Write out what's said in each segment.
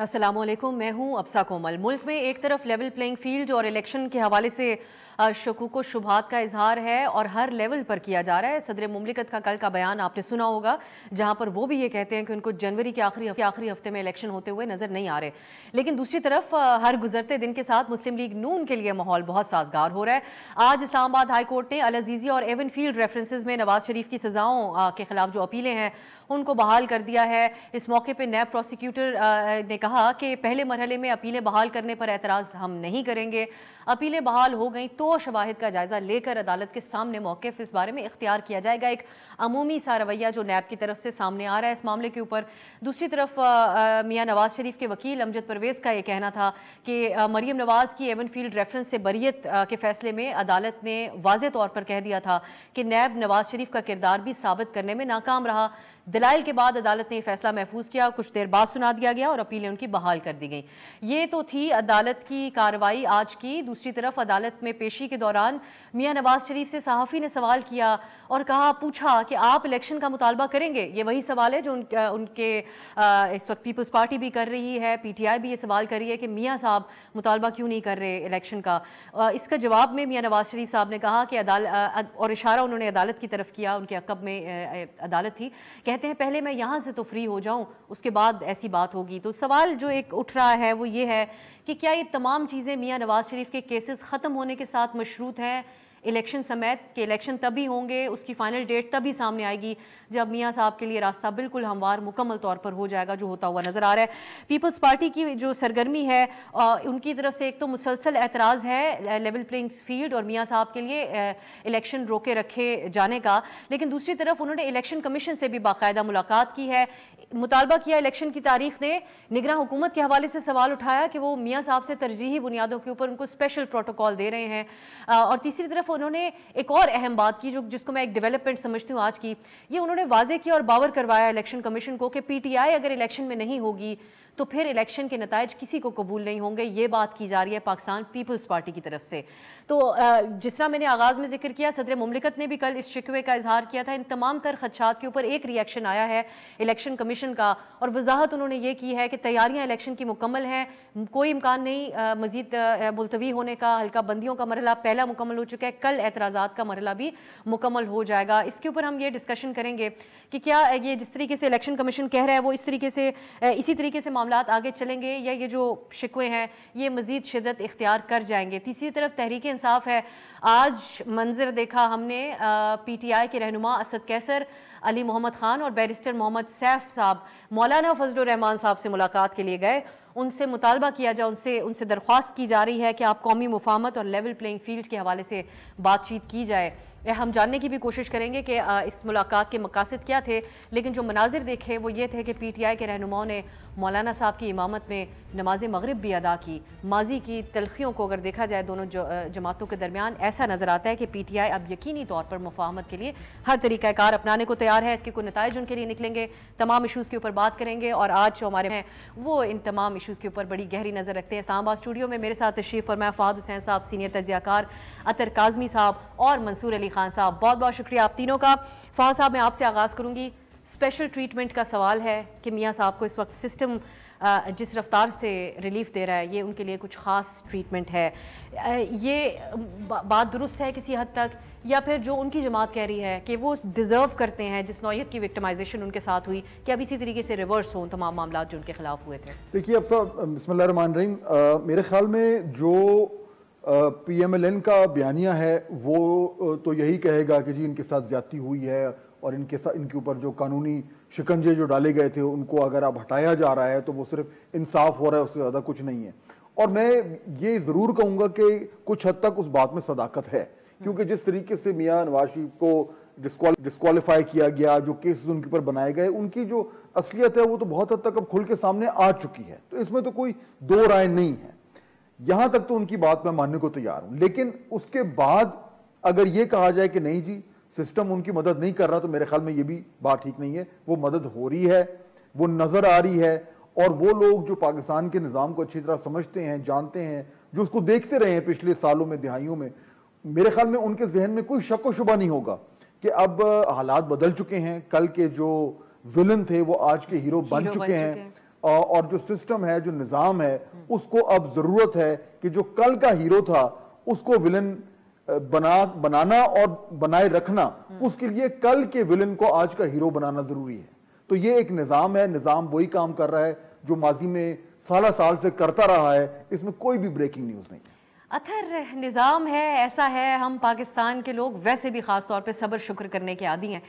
अस्सलामुअलैकुम, मैं हूं अफसा कोमल। मुल्क में एक तरफ लेवल प्लेइंग फील्ड और इलेक्शन के हवाले से शकूक व शुबहात का इजहार है और हर लेवल पर किया जा रहा है। सदर मुमलिकत का कल का बयान आपने सुना होगा, जहां पर वो भी ये कहते हैं कि उनको जनवरी के आखिरी हफ्ते में इलेक्शन होते हुए नजर नहीं आ रहे। लेकिन दूसरी तरफ हर गुजरते दिन के साथ मुस्लिम लीग नून के लिए माहौल बहुत साजगार हो रहा है। आज इस्लामाबाद हाई कोर्ट ने अल अजीजी और एवन फील्ड रेफरेंसेज में नवाज शरीफ की सजाओं के खिलाफ जो अपीलें हैं उनको बहाल कर दिया है। इस मौके पर नैब प्रोसिक्यूटर ने कहा कि पहले मरहले में अपीलें बहाल करने पर एतराज़ हम नहीं करेंगे। अपीलें बहाल हो गई तो शवाहिद का जायजा लेकर अदालत के सामने मौक़िफ़ इस बारे में इख्तियार किया जाएगा। एक अमूमी सा रवैया जो नैब की तरफ से सामने आ रहा है इस मामले के ऊपर। दूसरी तरफ मियां नवाज शरीफ के वकील अमजद परवेज़ का ये कहना था कि मरीम नवाज की एवन फील्ड रेफरेंस से बरियत के फैसले में अदालत ने वाज़े तौर पर कह दिया था कि नैब नवाज शरीफ का किरदार भी साबित करने में नाकाम रहा। दलाइल के बाद अदालत ने यह फैसला महफूज किया, कुछ देर बाद सुना दिया गया और अपीलें उनकी बहाल कर दी गई। ये तो थी अदालत की कार्रवाई आज की। दूसरी तरफ अदालत में पेशी के दौरान मियां नवाज शरीफ से सहाफ़ी ने सवाल किया और पूछा कि आप इलेक्शन का मुतालबा करेंगे। ये वही सवाल है जो उनके इस वक्त पीपल्स पार्टी भी कर रही है, PTI भी ये सवाल कर रही है कि मियां साहब मुतालबा क्यों नहीं कर रहे इलेक्शन का। इसका जवाब में मियां नवाज शरीफ साहब ने कहा कि और इशारा उन्होंने अदालत की तरफ किया, उनके अक़ब में अदालत थी। कहते हैं पहले मैं यहाँ से तो फ्री हो जाऊँ, उसके बाद ऐसी बात होगी। तो सवाल जो एक उठ रहा है वो ये है कि क्या ये तमाम चीज़ें मियां नवाज शरीफ के केसेस ख़त्म होने के साथ मशरूत हैं? इलेक्शन समेत के इलेक्शन तभी होंगे, उसकी फाइनल डेट तभी सामने आएगी जब मियां साहब के लिए रास्ता बिल्कुल हमवार मुकम्मल तौर पर हो जाएगा, जो होता हुआ नज़र आ रहा है। पीपल्स पार्टी की जो सरगर्मी है उनकी तरफ से एक तो मुसलसल एतराज़ है लेवल प्लेइंग फील्ड और मियां साहब के लिए इलेक्शन रोके रखे जाने का, लेकिन दूसरी तरफ उन्होंने इलेक्शन कमीशन से भी बाकायदा मुलाकात की है, मुतालबा किया इलेक्शन की तारीख ने। निगरान हुकूमत के हवाले से सवाल उठाया कि वो मियां साहब से तरजीही बुनियादों के ऊपर उनको स्पेशल प्रोटोकॉल दे रहे हैं। और तीसरी तरफ उन्होंने एक और अहम बात की जिसको मैं एक डेवलपमेंट समझती हूँ आज की, ये उन्होंने वाजे किया और बावर करवाया इलेक्शन कमीशन को कि PTI अगर इलेक्शन में नहीं होगी तो फिर इलेक्शन के नताइज किसी को कबूल नहीं होंगे। ये बात की जा रही है पाकिस्तान पीपल्स पार्टी की तरफ से। तो जिस तरह मैंने आगाज़ में जिक्र किया, सदर मुमलिकत ने भी कल इस शिकवे का इजहार किया था। इन तमाम तर खदशात के ऊपर एक रिएक्शन आया है इलेक्शन कमीशन का और वजाहत उन्होंने ये की है कि तैयारियाँ इलेक्शन की मुकम्मल हैं, कोई इम्कान नहीं मजीद मुलतवी होने का। हल्का बंदियों का मरहला पहला मुकम्मल हो चुका है, कल एतराज़ात का मरहला भी मुकम्मल हो जाएगा। इसके ऊपर हम ये डिस्कशन करेंगे कि क्या ये जिस तरीके से इलेक्शन कमीशन कह रहा है वो इसी तरीके से मामलात आगे चलेंगे या ये जो शिकवे हैं ये मजीद शिद्दत इख्तियार कर जाएंगे। तीसरी तरफ तहरीक इंसाफ है। आज मंजर देखा हमने PTI के रहनुमा असद कैसर, अली मोहम्मद खान और बैरिस्टर मोहम्मद सैफ साहब मौलाना फजलुर रहमान साहब से मुलाकात के लिए गए। उनसे मुतालबा किया जाए, उनसे दरख्वास्त की जा रही है कि आप कौमी मुफाहमत और लेवल प्लेइंग फील्ड के हवाले से बातचीत की जाए। हम जानने की भी कोशिश करेंगे कि इस मुलाकात के मकासद क्या थे, लेकिन जो मनाजिर देखे वो ये थे कि PTI के रहनुमाओं ने मौलाना साहब की इमामत में नमाज मगरिब भी अदा की। माजी की तलखियों को अगर देखा जाए दोनों जमातों के दरमियान, ऐसा नज़र आता है कि PTI अब यकीनी तौर पर मुफाहमत के लिए हर तरीक़ाकार अपनाने को तैयार है। इसके कोई नताइज उनके लिए निकलेंगे, तमाम इशूज़ के ऊपर बात करेंगे और आज जो हमारे हैं वो इन तमाम इशूज़ के ऊपर बड़ी गहरी नज़र रखते हैं। इस्लामाबाद स्टूडियो में मेरे साथ तशरीफ़ फरमाया फ़ाहद हुसैन साहब, सीनियर तज्ज़ियाकार, अतर काज़मी साहब और मंसूर अली खान साहब। बहुत बहुत शुक्रिया आप तीनों का। फ़ाहद साहब, मैं आपसे आगाज़ करूँगी। स्पेशल ट्रीटमेंट का सवाल है कि मियां साहब को इस वक्त सिस्टम जिस रफ्तार से रिलीफ दे रहा है ये उनके लिए कुछ ख़ास ट्रीटमेंट है। ये बात दुरुस्त है किसी हद तक, या फिर जो उनकी जमात कह रही है कि वो डिज़र्व करते हैं जिस नौयत की विक्टिमाइजेशन उनके साथ हुई, कि अब इसी तरीके से रिवर्स हों तमाम मामला जो उनके खिलाफ हुए थे? देखिए अब साहब, बिस्मिल्लाहिर्रहमानिर्रहीम, मेरे ख्याल में जो PMLN का बयानिया है वो तो यही कहेगा कि जी इनके साथ ज्यादती हुई है और इनके ऊपर जो कानूनी शिकंजे जो डाले गए थे उनको अगर अब हटाया जा रहा है तो वो सिर्फ इंसाफ हो रहा है, उससे ज़्यादा कुछ नहीं है। और मैं ये ज़रूर कहूँगा कि कुछ हद तक उस बात में सदाकत है, क्योंकि जिस तरीके से मियां नवाज शरीफ को डिस्क्वालीफाई किया गया, जो केसेस उनके ऊपर बनाए गए, उनकी जो असलियत है वो तो बहुत हद तक अब खुल के सामने आ चुकी है। तो इसमें तो कोई दो राय नहीं है, यहां तक तो उनकी बात मैं मानने को तैयार हूं। लेकिन उसके बाद अगर ये कहा जाए कि नहीं जी सिस्टम उनकी मदद नहीं कर रहा, तो मेरे ख्याल में ये भी बात ठीक नहीं है। वो मदद हो रही है, वो नजर आ रही है, और वो लोग जो पाकिस्तान के निज़ाम को अच्छी तरह समझते हैं, जानते हैं, जो उसको देखते रहे हैं पिछले सालों में, दिहाइयों में, मेरे ख्याल में उनके जहन में कोई शक व शुबा नहीं होगा कि अब हालात बदल चुके हैं। कल के जो विलन थे वो आज के हीरो बन चुके हैं। और जो सिस्टम है, जो निज़ाम है, उसको अब जरूरत है कि जो कल का हीरो था उसको विलन बनाना और बनाए रखना, उसके लिए कल के विलन को आज का हीरो बनाना जरूरी है। तो ये एक निज़ाम है, निज़ाम वही काम कर रहा है जो माजी में साल से करता रहा है, इसमें कोई भी ब्रेकिंग न्यूज़ नहीं। अथर निज़ाम है, ऐसा है, हम पाकिस्तान के लोग वैसे भी ख़ास तौर पे सब्र शुक्र करने के आदी हैं।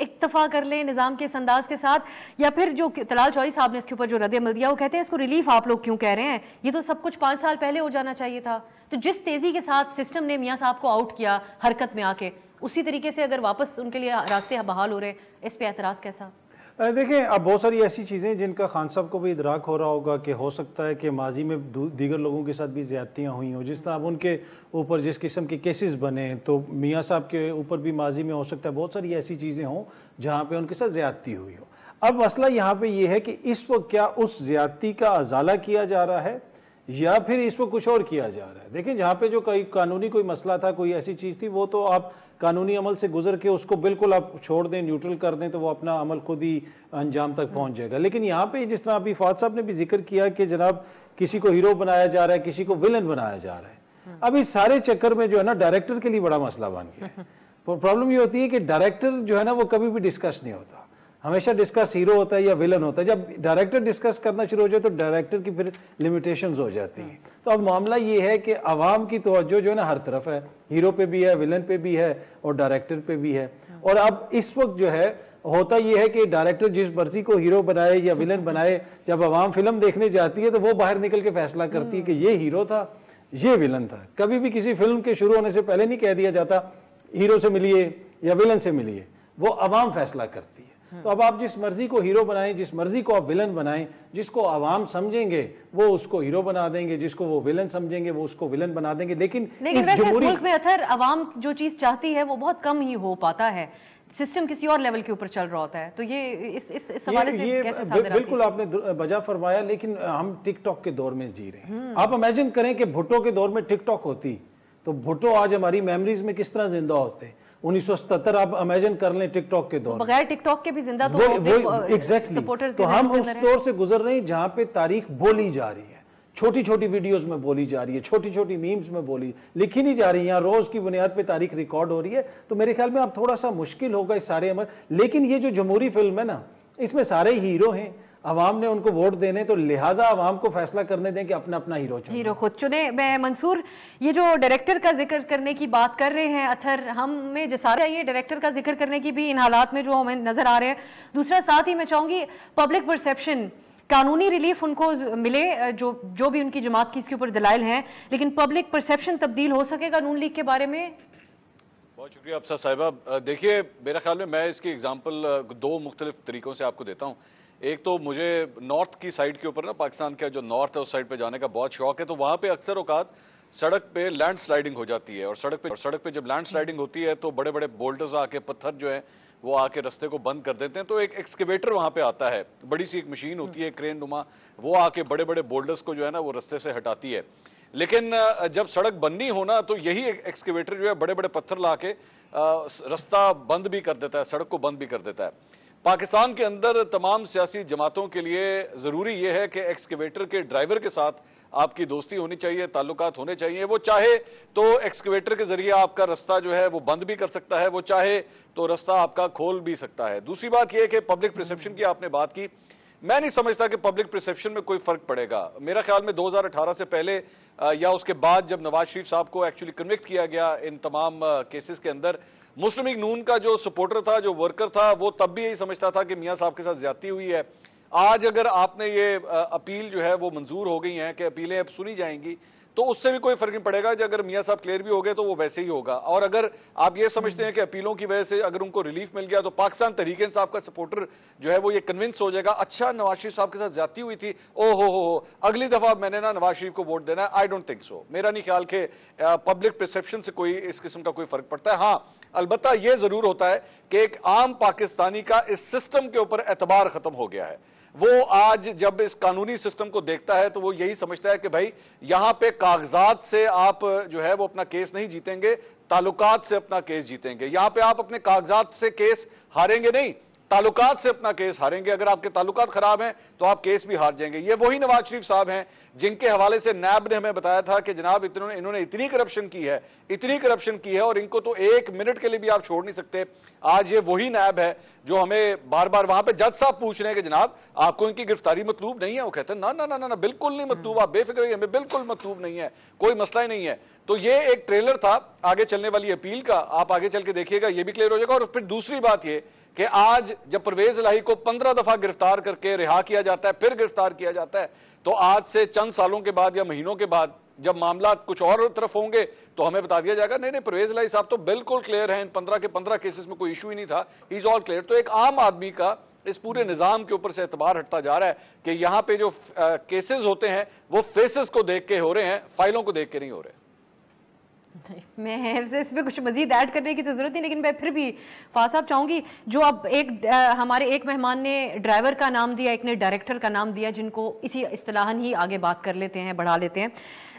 इक्तफा कर लें निज़ाम के इस अंदाज के साथ, या फिर जो तलाल चौधरी साहब ने इसके ऊपर जो रद्द-ए-अमल दिया, वो कहते हैं इसको रिलीफ आप लोग क्यों कह रहे हैं, ये तो सब कुछ 5 साल पहले हो जाना चाहिए था। तो जिस तेज़ी के साथ सिस्टम ने मियाँ साहब को आउट किया हरकत में आके, उसी तरीके से अगर वापस उनके लिए रास्ते बहाल हो रहे, इस पर एतराज़ कैसा? देखें, अब बहुत सारी ऐसी चीज़ें जिनका खान साहब को भी इदराक हो रहा होगा कि हो सकता है कि माजी में दीगर लोगों के साथ भी ज़्यादतियाँ हुई हों, जिस तरह अब उनके ऊपर जिस किस्म के केसेस बने, तो मियाँ साहब के ऊपर भी माजी में हो सकता है बहुत सारी ऐसी चीज़ें हों जहाँ पे उनके साथ ज़्यादती हुई हो। अब मसला यहाँ पे ये है कि इस वक्त क्या उस ज़्यादती का अजाला किया जा रहा है या फिर इस वक्त कुछ और किया जा रहा है। देखें, जहाँ पे जो कोई कानूनी कोई मसला था, कोई ऐसी चीज़ थी, वो तो आप कानूनी अमल से गुजर के उसको बिल्कुल आप छोड़ दें, न्यूट्रल कर दें, तो वो अपना अमल खुद ही अंजाम तक पहुंच जाएगा। लेकिन यहाँ पे जिस तरह अभी फाद साहब ने भी जिक्र किया कि जनाब किसी को हीरो बनाया जा रहा है, किसी को विलन बनाया जा रहा है, अब इस सारे चक्कर में जो है ना डायरेक्टर के लिए बड़ा मसला बन गया है। प्रॉब्लम ये होती है कि डायरेक्टर जो है ना वो कभी भी डिस्कस नहीं होता, हमेशा डिस्कस हीरो होता है या विलन होता है। जब डायरेक्टर डिस्कस करना शुरू हो जाए तो डायरेक्टर की फिर लिमिटेशंस हो जाती हैं। तो अब मामला ये है कि आवाम की तवज्जो जो है ना हर तरफ है, हीरो पे भी है, विलन पे भी है और डायरेक्टर पे भी है। और अब इस वक्त जो है होता ये है कि डायरेक्टर जिस मर्जी को हीरो बनाए या विलन बनाए, जब आवाम फिल्म देखने जाती है तो वो बाहर निकल के फैसला करती है कि ये हीरो था, ये विलन था। कभी भी किसी फिल्म के शुरू होने से पहले नहीं कह दिया जाता हीरो से मिलिए या विलन से मिलिए, वो आवाम फैसला करती है। तो अब आप जिस मर्जी को हीरो बनाएं, जिस मर्जी को आप विलन बनाएं, जिसको आवाम समझेंगे वो उसको हीरो बना देंगे, जिसको वो विलन समझेंगे वो उसको विलन बना देंगे। लेकिन इस मुल्क में अथर आवाम जो चीज चाहती है वो बहुत कम ही हो पाता है, सिस्टम किसी और लेवल के ऊपर चल रहा होता है। तो ये इस हवाले से कैसे सादर बिल्कुल आपने बजा फरमाया। लेकिन हम टिकटॉक के दौर में जी रहे हैं। आप इमेजिन करें कि भुट्टो के दौर में टिकटॉक होती तो भुट्टो आज हमारी मेमोरीज में किस तरह जिंदा होते। 1977 आप इमेजिन कर लें टिकटॉक के दौर, बगैर टिकटॉक के भी जिंदा तो एग्जैक्टली। तो हम उस दौर से गुजर रहे हैं जहां पे तारीख बोली जा रही है, छोटी छोटी वीडियोस में बोली जा रही है, छोटी छोटी मीम्स में लिखी नहीं जा रही है, यहाँ रोज की बुनियाद पे तारीख रिकॉर्ड हो रही है। तो मेरे ख्याल में अब थोड़ा सा मुश्किल होगा इस सारे अमल। लेकिन ये जो जमहूरी फिल्म है ना, इसमें सारे हीरो हैं, अवाम ने उनको वोट देने, तो लिहाजा अवाम को फैसला करने दें कि अपना अपना हीरो खुद चुने। मैं मंसूर, ये जो डायरेक्टर का जिक्र करने की बात कर रहे हैं अथर, हमें जसार चाहिए डायरेक्टर का जिक्र करने की भी इन हालात में जो हमें नजर आ रहे हैं। दूसरा साथ ही मैं चाहूंगी पब्लिक परसेप्शन, कानूनी रिलीफ उनको मिले जो भी उनकी जमात की इसके ऊपर दलाइल हैं, लेकिन पब्लिक परसेप्शन तब्दील हो सकेगा नून लीग के बारे में? बहुत शुक्रिया अफसा साहिबा। देखिए, मेरे ख्याल में मैं इसकी एग्जांपल दो मुख्तलिफ तरीकों से आपको देता हूँ। एक तो मुझे नॉर्थ की साइड के ऊपर ना, पाकिस्तान का जो नॉर्थ है उस साइड पे जाने का बहुत शौक है। तो वहाँ पे अक्सर औकात सड़क पे लैंड स्लाइडिंग हो जाती है, और सड़क पे जब लैंड स्लाइडिंग होती है तो बड़े बड़े बोल्डर्स आके, पत्थर जो है वो आके रास्ते को बंद कर देते हैं। तो एक एक्सकेवेटर वहाँ पे आता है, बड़ी सी एक मशीन होती है क्रेन नुमा, वो आके बड़े बड़े बोल्डर्स को जो है ना वो रास्ते से हटाती है। लेकिन जब सड़क बननी हो ना, तो यही एक्सकेवेटर जो है बड़े बड़े पत्थर ला के रास्ता बंद भी कर देता है, सड़क को बंद भी कर देता है। पाकिस्तान के अंदर तमाम सियासी जमातों के लिए ज़रूरी यह है कि एक्सकेवेटर के ड्राइवर के साथ आपकी दोस्ती होनी चाहिए, ताल्लुकात होने चाहिए। वो चाहे तो एक्सकेवेटर के जरिए आपका रास्ता जो है वो बंद भी कर सकता है, वो चाहे तो रास्ता आपका खोल भी सकता है। दूसरी बात यह है कि पब्लिक परसेप्शन की आपने बात की, मैं नहीं समझता कि पब्लिक परसेप्शन में कोई फर्क पड़ेगा। मेरा ख्याल में 2018 से पहले या उसके बाद जब नवाज शरीफ साहब को एक्चुअली कन्विक्ट किया गया इन तमाम केसेस के अंदर, मुस्लिम लीग नून का जो सपोर्टर था, जो वर्कर था, वो तब भी यही समझता था कि मियाँ साहब के साथ ज्यादती हुई है। आज अगर आपने ये अपील जो है वो मंजूर हो गई है कि अपीलें अब सुनी जाएंगी, तो उससे भी कोई फर्क नहीं पड़ेगा। जो अगर मियाँ साहब क्लियर भी हो गए तो वो वैसे ही होगा। और अगर आप ये समझते हैं कि अपीलों की वजह से अगर उनको रिलीफ मिल गया तो पाकिस्तान तहरीक इंसाफ का सपोर्टर जो है वो ये कन्विंस हो जाएगा, अच्छा नवाज शरीफ साहब के साथ ज्यादती हुई थी, ओ हो अगली दफा मैंने ना नवाज शरीफ को वोट देना है। I don't think so. मेरा नहीं ख्याल कि पब्लिक परसेप्शन से कोई इस किस्म का कोई फर्क पड़ता है। हाँ, अलबत्ता यह जरूर होता है कि एक आम पाकिस्तानी का इस सिस्टम के ऊपर एतबार खत्म हो गया है। वो आज जब इस कानूनी सिस्टम को देखता है तो वो यही समझता है कि भाई यहां पे कागजात से आप जो है वो अपना केस नहीं जीतेंगे, ताल्लुकात से अपना केस जीतेंगे। यहां पे आप अपने कागजात से केस हारेंगे नहीं, ताल्लुकात से अपना केस हारेंगे। अगर आपके ताल्लुकात खराब हैं तो आप केस भी हार जाएंगे। ये वही नवाज शरीफ साहब हैं जिनके हवाले से नैब ने हमें बताया था कि जनाब इन्होंने इतनी करप्शन की है और इनको तो 1 मिनट के लिए भी आप छोड़ नहीं सकते। आज ये वही नैब है जो हमें बार बार वहां पे जज साहब पूछ रहे हैं कि जनाब आपको इनकी गिरफ्तारी मतलूब नहीं है। वो कहते हैं ना ना ना ना, ना बिल्कुल नहीं मतलूब, आप बेफिक्र रहिए, हमें बिल्कुल मतलूब नहीं है, कोई मसला ही नहीं है। तो ये एक ट्रेलर था आगे चलने वाली अपील का, आप आगे चल के देखिएगा, ये भी क्लियर हो जाएगा। और फिर दूसरी बात ये कि आज जब परवेज इलाही को 15 दफा गिरफ्तार करके रिहा किया जाता है, फिर गिरफ्तार किया जाता है, तो आज से चंद सालों के बाद या महीनों के बाद जब मामला कुछ और तरफ होंगे तो हमें बता दिया जाएगा नहीं नहीं परवेज इलाही साहब तो बिल्कुल क्लियर हैं, इन 15 के 15 केसेस में कोई इशू ही नहीं था, ही इज ऑल क्लियर। तो एक आम आदमी का इस पूरे निजाम के ऊपर से एतबार हटता जा रहा है कि यहां पे जो केसेस होते हैं वो फेसेस को देख के हो रहे हैं, फाइलों को देख के नहीं हो रहे। मैं इसमें कुछ मजीद ऐड करने की तो जरूरत नहीं, लेकिन मैं फिर भी फाज साहब चाहूंगी, जो अब हमारे एक मेहमान ने ड्राइवर का नाम दिया, एक ने डायरेक्टर का नाम दिया, जिनको इसी इस्तिलाहन ही आगे बात कर लेते हैं, बढ़ा लेते हैं।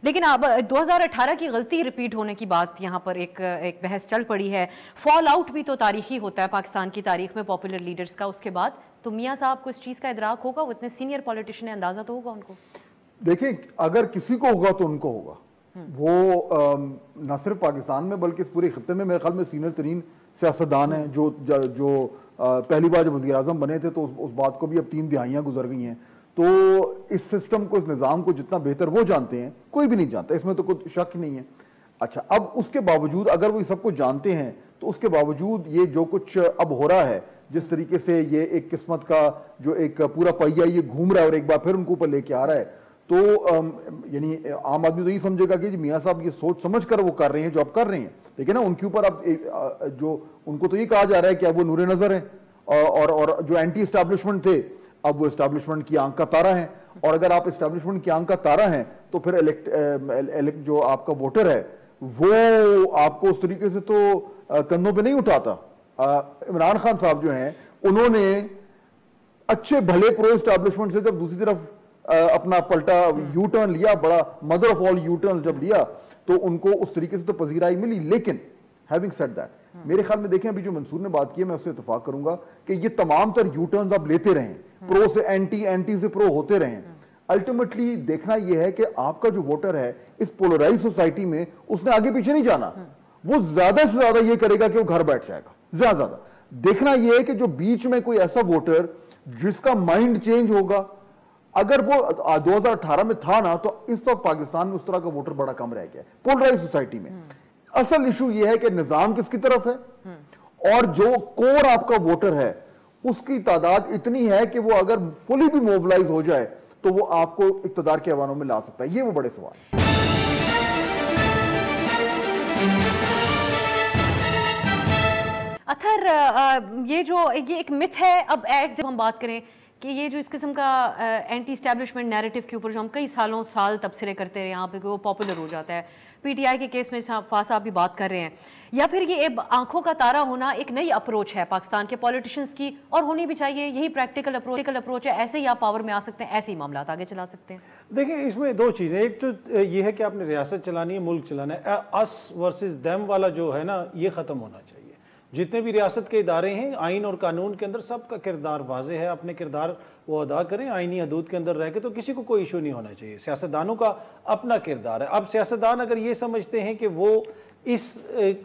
लेकिन अब 2018 की गलती रिपीट होने की बात यहाँ पर एक बहस चल पड़ी है। फॉल आउट भी तो तारीखी होता है पाकिस्तान की तारीख में पॉपुलर लीडर्स का, उसके बाद तो मियाँ साहब को इस चीज़ का इदराक होगा, वो इतने सीनियर पॉलिटिशियन है, अंदाजा तो होगा उनको। देखिए, अगर किसी को होगा तो उनको होगा। वो न सिर्फ पाकिस्तान में बल्कि इस पूरे खत्ते में मेरे ख्याल में सीनियर तरीन सियासतदान हैं जो पहली बार जब वज़ीर आज़म बने थे तो उस बात को भी अब 3 दिहाइयाँ गुजर गई हैं। तो इस सिस्टम को, इस निज़ाम को जितना बेहतर वो जानते हैं, कोई भी नहीं जानता, इसमें तो कोई शक नहीं है। अच्छा, अब उसके बावजूद अगर वो सबको जानते हैं तो उसके बावजूद ये जो कुछ अब हो रहा है, जिस तरीके से ये एक किस्मत का जो एक पूरा पहिया ये घूम रहा है और एक बार फिर उनको ऊपर लेके आ रहा है, तो यानी आम आदमी तो यही समझेगा कि मियाँ साहब ये सोच समझ कर वो कर रहे हैं जो अब कर रहे हैं। लेकिन ना उनके ऊपर अब जो उनको तो ये कहा जा रहा है कि अब वो नूरे नजर हैं और जो एंटी एस्टैब्लिशमेंट थे अब वो एस्टैब्लिशमेंट की आंख का तारा है। और अगर आप एस्टैब्लिशमेंट की आंख का तारा हैं तो फिर जो आपका वोटर है वो आपको उस तरीके से तो कंधों पे नहीं उठाता। इमरान खान साहब जो हैं उन्होंने अच्छे भले प्रो एस्टैब्लिशमेंट से जब दूसरी तरफ अपना पलटा यू टर्न लिया, बड़ा mother of all U turn जब लिया, तो उनको उस तरीके से तो पजीराई मिली। लेकिन हैविंग सेड दैट, मेरे ख्याल में देखें, अभी जो मंसूर ने बात की है मैं उससे इत्तेफाक करूंगा कि ये तमाम तर यू टर्न आप लेते रहें, प्रो से एंटी, एंटी से प्रो होते रहें। अल्टीमेटली देखना यह है कि आपका जो वोटर है इस पोलराइज सोसाइटी में उसने आगे पीछे नहीं जाना, वो ज्यादा से ज्यादा ये करेगा कि वो घर बैठ जाएगा। ज्यादा देखना यह है कि जो बीच में कोई ऐसा वोटर जिसका माइंड चेंज होगा, अगर वो 2018 में था ना, तो इस वक्त पाकिस्तान में उस तरह का वोटर बड़ा कम रह गया पोलराइज सोसाइटी में। असल इशू ये है कि निजाम किसकी तरफ है और जो कोर आपका वोटर है उसकी तादाद इतनी है कि वो अगर फुली भी मोबिलाइज हो जाए तो वो आपको इक्तदार के ऐवानों में ला सकता है। ये वो बड़े सवाल। अथर, ये एक मिथ है, अब जब हम बात करें कि ये जो इस किस्म का एंटी एस्टैब्लिशमेंट नैरेटिव के ऊपर जो हम कई साल तबसरे करते रहे यहाँ पे, वो पॉपुलर हो जाता है। पीटीआई के केस में फासा आप भी बात कर रहे हैं, या फिर ये आंखों का तारा होना एक नई अप्रोच है पाकिस्तान के पॉलिटिशियंस की, और होनी भी चाहिए। यही प्रैक्टिकल अप्रोच है, ऐसे ही आप पावर में आ सकते हैं, ऐसे ही मामला आगे चला सकते हैं। देखिए, इसमें 2 चीज़ें, एक तो ये है कि आपने रियासत चलानी है, मुल्क चलाना है, अस वर्सेस देम वाला जो है ना, ये ख़त्म होना चाहिए। जितने भी रियासत के इदारे हैं, आइन और कानून के अंदर सबका किरदार वाजे है, अपने किरदार वो अदा करें आइनी हदूद के अंदर रह के, तो किसी को कोई इशू नहीं होना चाहिए। सियासतदानों का अपना किरदार है। अब सियासतदान अगर ये समझते हैं कि वो इस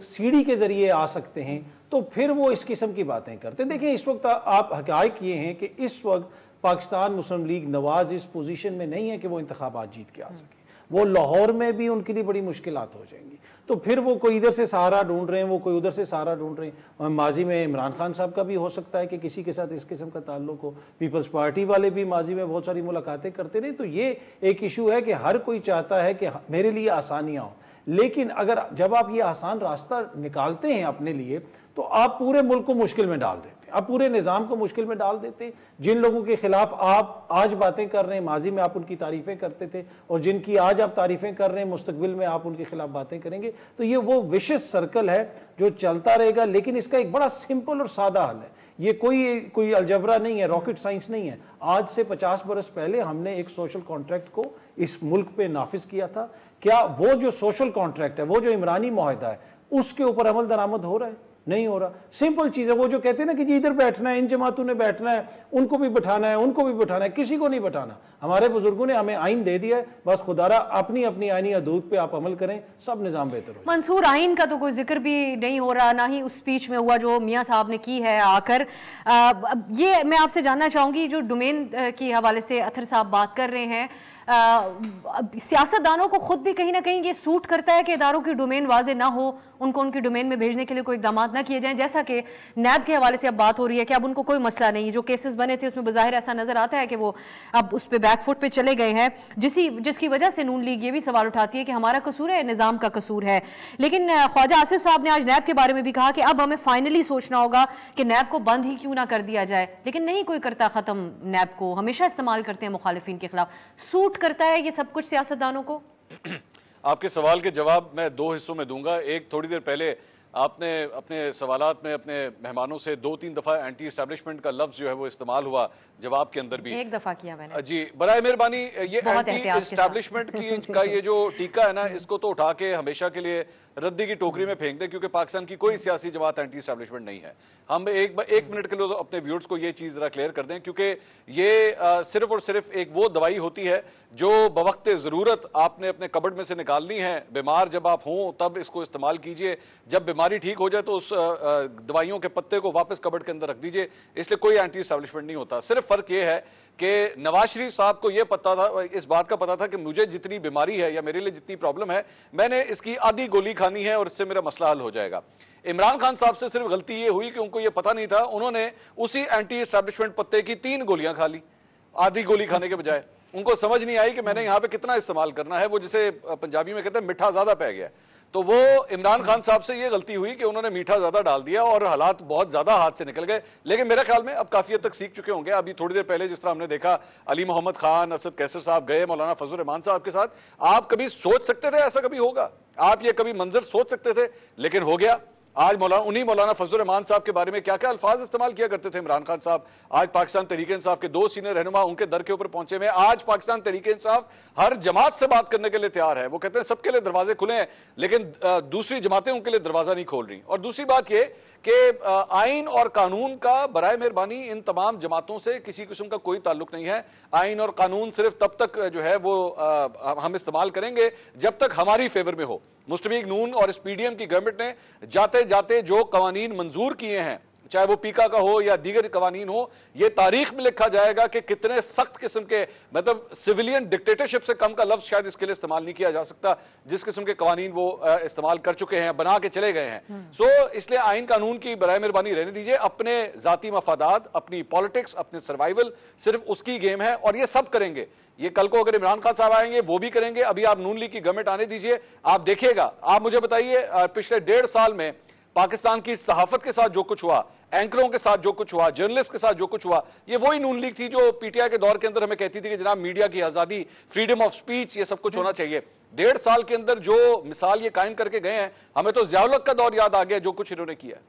सीढ़ी के ज़रिए आ सकते हैं तो फिर वो इस किस्म की बातें करते हैं। देखिए, इस वक्त आप हक़ाइक़ ये हैं कि इस वक्त पाकिस्तान मुस्लिम लीग नवाज इस पोजीशन में नहीं है कि वो इंतखाबात जीत के आ सके। वो लाहौर में भी उनके लिए बड़ी मुश्किलात हो जाएंगी, तो फिर वो कोई इधर से सहारा ढूंढ रहे हैं, वो कोई उधर से सहारा ढूंढ रहे हैं। माजी में इमरान खान साहब का भी हो सकता है कि किसी के साथ इस किस्म का ताल्लुक हो, पीपल्स पार्टी वाले भी माजी में बहुत सारी मुलाकातें करते रहे। तो ये एक इशू है कि हर कोई चाहता है कि मेरे लिए आसानियाँ हों, लेकिन अगर जब आप ये आसान रास्ता निकालते हैं अपने लिए तो आप पूरे मुल्क को मुश्किल में डाल देते हैं, आप पूरे निज़ाम को मुश्किल में डाल देते हैं। जिन लोगों के खिलाफ आप आज बातें कर रहे हैं, माजी में आप उनकी तारीफ़ें करते थे, और जिनकी आज आप तारीफ़ें कर रहे हैं, मुस्तकबिल में आप उनके खिलाफ बातें करेंगे, तो ये वो विशियस सर्कल है जो चलता रहेगा। लेकिन इसका एक बड़ा सिंपल और सादा हल है। ये कोई अलजबरा नहीं है, रॉकेट साइंस नहीं है। आज से 50 बरस पहले हमने एक सोशल कॉन्ट्रैक्ट को इस मुल्क पे नाफिज किया था। क्या वो जो सोशल कॉन्ट्रैक्ट है, वो जो इमरानी मुआहदा है, उसके ऊपर अमल दरामद हो रहा है? नहीं हो रहा। सिंपल चीज़ है, वो जो कहते हैं ना कि जी इधर बैठना है, इन जमातों ने बैठना है, उनको भी बैठाना है, उनको भी बैठाना है, किसी को नहीं बैठाना। हमारे बुजुर्गों ने हमें आइन दे दिया है, बस खुदारा अपनी अपनी आइनी हदूद पे आप अमल करें, सब निज़ाम बेहतर हो। मंसूर, आइन का तो कोई जिक्र भी नहीं हो रहा, ना ही उस स्पीच में हुआ जो मियाँ साहब ने की है आकर। ये मैं आपसे जानना चाहूँगी, जो डोमेन के हवाले से अथर साहब बात कर रहे हैं, सियासतदानों को खुद भी कहीं ना कहीं ये सूट करता है कि इदारों की डोमेन वाजे ना हो, उनको उनकी डोमेन में भेजने के लिए कोई इकदाम ना किए जाएं। जैसा कि नैब के हवाले से अब बात हो रही है कि अब उनको कोई मसला नहीं, जो केसेस बने थे उसमें बज़ाहिर ऐसा नजर आता है कि वो अब उस पर बैकफुट पे चले गए हैं, जिसकी वजह से नून लीग ये भी सवाल उठाती है कि हमारा कसूर है, निज़ाम का कसूर है। लेकिन ख्वाजा आसिफ साहब ने आज नैब के बारे में भी कहा कि अब हमें फाइनली सोचना होगा कि नैब को बंद ही क्यों ना कर दिया जाए, लेकिन नहीं कोई करता ख़त्म। नैब को हमेशा इस्तेमाल करते हैं मुखालिफिन के खिलाफ। सूट करता है ये सब कुछ सियासतदानों को? आपके सवाल के जवाब मैं दो हिस्सों में दूंगा। एक, थोड़ी देर पहले आपने अपने सवालात में अपने मेहमानों से 2-3 दफ़ा एंटी एस्टैब्लिशमेंट का लफ्ज़ जो है वो इस्तेमाल हुआ, जवाब के अंदर भी एक दफ़ा किया मैंने। जी, बराए मेहरबानी ये एंटी एस्टैब्लिशमेंट का ये जो टीका है ना, इसको तो उठा के हमेशा के लिए रद्दी की टोकरी में फेंक दें, क्योंकि पाकिस्तान की कोई सियासी जमात एंटी एस्टैब्लिशमेंट नहीं है। हम एक मिनट के लिए तो अपने व्यूअर्स को ये चीज़ जरा क्लियर कर दें, क्योंकि ये सिर्फ और सिर्फ एक वो दवाई होती है जो बवक्त ज़रूरत आपने अपने कबड़ में से निकालनी है। बीमार जब आप हों तब इसको इस्तेमाल कीजिए, जब बीमारी ठीक हो जाए तो उस दवाइयों के पत्ते को वापस कबड़ के अंदर रख दीजिए। इसलिए कोई एंटी एस्टैब्लिशमेंट नहीं होता। सिर्फ फ़र्क ये है कि नवाज शरीफ साहब को यह पता था, इस बात का पता था कि मुझे जितनी बीमारी है या मेरे लिए जितनी प्रॉब्लम है, मैंने इसकी आधी गोली खानी है और इससे मेरा मसला हल हो जाएगा। इमरान खान साहब से सिर्फ गलती ये हुई कि उनको ये पता नहीं था, उन्होंने उसी एंटी एस्टैब्लिशमेंट पत्ते की 3 गोलियां खा ली, आधी गोली खाने के बजाय। उनको समझ नहीं आई कि मैंने यहाँ पे कितना इस्तेमाल करना है, वो जिसे पंजाबी में कहते हैं मिठा ज्यादा पै गया। तो वो इमरान खान साहब से ये गलती हुई कि उन्होंने मीठा ज्यादा डाल दिया और हालात बहुत ज्यादा हाथ से निकल गए। लेकिन मेरे ख्याल में अब काफी हद तक सीख चुके होंगे। अभी थोड़ी देर पहले जिस तरह हमने देखा अली मोहम्मद खान, असद कैसर साहब गए मौलाना फजल रहमान साहब के साथ। आप कभी सोच सकते थे ऐसा कभी होगा? आप ये कभी मंजर सोच सकते थे? लेकिन हो गया। आज उन्हीं मौलाना फजल रहमान साहब के बारे में क्या क्या अल्फाज इस्तेमाल किया करते थे इमरान खान साहब। आज पाकिस्तान तहरीक इंसाफ के 2 सीनियर रहनुमा उनके दर के ऊपर पहुंचे हुए। आज पाकिस्तान तहरीक इंसाफ हर जमात से बात करने के लिए तैयार है। वो कहते हैं सबके लिए दरवाजे खुले हैं, लेकिन दूसरी जमातें उनके लिए दरवाजा नहीं खोल रही। और दूसरी बात यह कि आइन और कानून का बराए मेहरबानी इन तमाम जमातों से किसी किस्म का कोई ताल्लुक नहीं है। आइन और कानून सिर्फ तब तक जो है वो हम इस्तेमाल करेंगे जब तक हमारी फेवर में हो। मुस्लिम लीग नून और इस पीडीएम की गवर्नमेंट ने जाते जाते जो कवानीन मंजूर किए हैं, चाहे वो पीका का हो या दीगर कवानीन हो, ये तारीख में लिखा जाएगा कि कितने सख्त किस्म के, मतलब सिविलियन डिक्टेटरशिप से कम का लफ्ज शायद इसके लिए इस्तेमाल नहीं किया जा सकता, जिस किस्म के कवानीन वो इस्तेमाल कर चुके हैं, बना के चले गए हैं। सो इसलिए आइन कानून की बराए मेहरबानी रहने दीजिए। अपने जाती मफादात, अपनी पॉलिटिक्स, अपने सर्वाइवल, सिर्फ उसकी गेम है और ये सब करेंगे। ये कल को अगर इमरान खान साहब आएंगे वो भी करेंगे। अभी आप नून लीग की गवर्नमेंट आने दीजिए, आप देखिएगा। आप मुझे बताइए पिछले 1.5 साल में पाकिस्तान की सहाफत के साथ जो कुछ हुआ, एंकरों के साथ जो कुछ हुआ, जर्नलिस्ट के साथ जो कुछ हुआ, ये वही नून लीग थी जो पीटीआई के दौर के अंदर हमें कहती थी कि जनाब मीडिया की आजादी, फ्रीडम ऑफ स्पीच, ये सब कुछ होना चाहिए। 1.5 साल के अंदर जो मिसाल ये कायम करके गए हैं, हमें तो ज़ियाउल हक का दौर याद आ गया जो कुछ इन्होंने किया।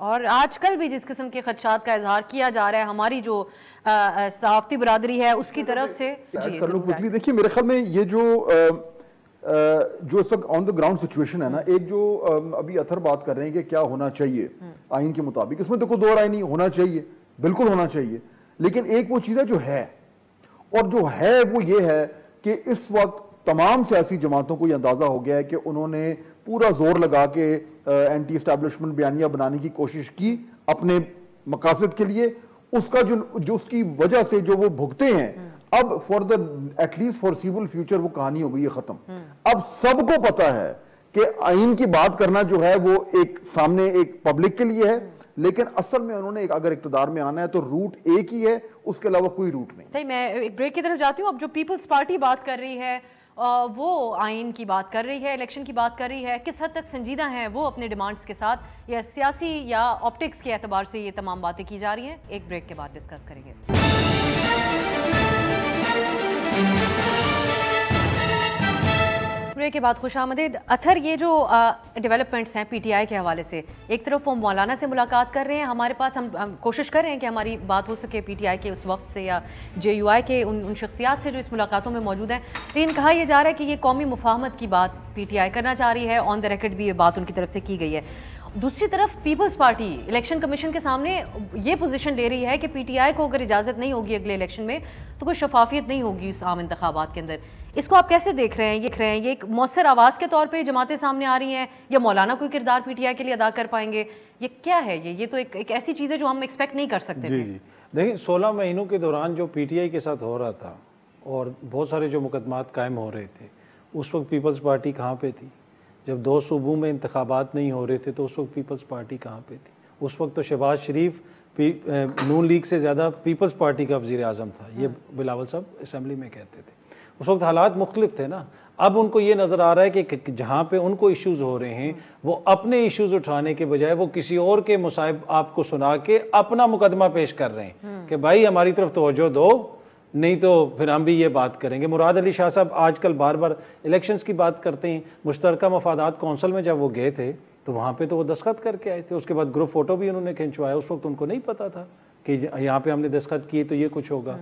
और आजकल भी जिस किस्म के खदशात का इजहार किया जा रहा है हमारी जो सहाफती बरादरी है उसकी तरफ से, जी देखिए मेरे ख्याल में ये जो इस वक्त ऑन द ग्राउंड सिचुएशन है ना, एक जो अभी अथर बात कर रहे हैं कि क्या होना चाहिए आइन के मुताबिक, इसमें तो कोई दो राय नहीं, होना चाहिए, बिल्कुल होना चाहिए। लेकिन एक वो चीज़ है जो है, और जो है वो ये है कि इस वक्त तमाम सियासी जमातों को यह अंदाजा हो गया है कि उन्होंने पूरा जोर लगा के एंटी एस्टैब्लिशमेंट बयानिया बनाने की कोशिश की अपने मकासद के लिए। उसका जो उसकी वजह से जो वो भुगते हैं, अब फॉर द एटलीस्ट फॉरसीबल फ्यूचर वो कहानी हो गई है खत्म। अब सबको पता है कि आइन की बात करना जो है वो एक सामने एक पब्लिक के लिए है, लेकिन असल में उन्होंने अगर इक़्तिदार में आना है तो रूट एक ही है, उसके अलावा कोई रूट नहीं। मैं एक ब्रेक की तरफ जाती हूँ। अब जो पीपल्स पार्टी बात कर रही है वो आइन की बात कर रही है, इलेक्शन की बात कर रही है, किस हद तक संजीदा हैं वो अपने डिमांड्स के साथ, या सियासी या ऑप्टिक्स के एतबार से ये तमाम बातें की जा रही हैं? एक ब्रेक के बाद डिस्कस करेंगे। ब्रेक के बाद खुशामदीद। अथर, ये जो डेवलपमेंट्स हैं पीटीआई के हवाले से, एक तरफ वो मौलाना से मुलाकात कर रहे हैं, हमारे पास हम कोशिश कर रहे हैं कि हमारी बात हो सके पीटीआई के उस वफ्द से या जेयूआई के उन शख्सियात से जो इस मुलाकातों में मौजूद हैं, लेकिन कहा यह जा रहा है कि ये कौमी मुफाहमत की बात पीटीआई करना चाह रही है, ऑन द रिकॉर्ड भी ये बात उनकी तरफ से की गई है। दूसरी तरफ पीपल्स पार्टी इलेक्शन कमीशन के सामने ये पोजीशन ले रही है कि पीटीआई को अगर इजाज़त नहीं होगी अगले इलेक्शन में तो कोई शफाफियत नहीं होगी उस आम इंतखाबात के अंदर। इसको आप कैसे देख रहे हैं? ये एक मौसर आवाज़ के तौर पे जमातें सामने आ रही हैं या मौलाना कोई किरदार पीटीआई के लिए अदा कर पाएंगे? ये क्या है? ये तो एक ऐसी चीज़ है जो हम एक्सपेक्ट नहीं कर सकते थे। जी देखिए, 16 महीनों के दौरान जो पीटीआई के साथ हो रहा था और बहुत सारे जो मुकदमात कायम हो रहे थे, उस वक्त पीपल्स पार्टी कहाँ पे थी? जब 2 सूबों में इंतखाबात नहीं हो रहे थे तो उस वक्त पीपल्स पार्टी कहाँ पे थी? उस वक्त तो शहबाज शरीफ नून लीग से ज़्यादा पीपल्स पार्टी का वज़ीर आज़म था, ये बिलावल साहब असम्बली में कहते थे। उस वक्त हालात मुख्तलिफ थे ना। अब उनको ये नज़र आ रहा है कि जहाँ पे उनको इश्यूज़ हो रहे हैं वो अपने इश्यूज़ उठाने के बजाय वो किसी और के मुसाइब आपको सुना के अपना मुकदमा पेश कर रहे हैं कि भाई हमारी तरफ तवज्जो दो, नहीं तो फिर हम भी ये बात करेंगे। मुराद अली शाह साहब आजकल बार बार इलेक्शंस की बात करते हैं। मुश्तरका मफादात कौंसिल में जब वो गए थे तो वहाँ पे तो वो दस्तखत करके आए थे, उसके बाद ग्रुप फोटो भी उन्होंने खिंचवाया। उस वक्त उनको नहीं पता था कि यहाँ पे हमने दस्तखत किए तो ये कुछ होगा।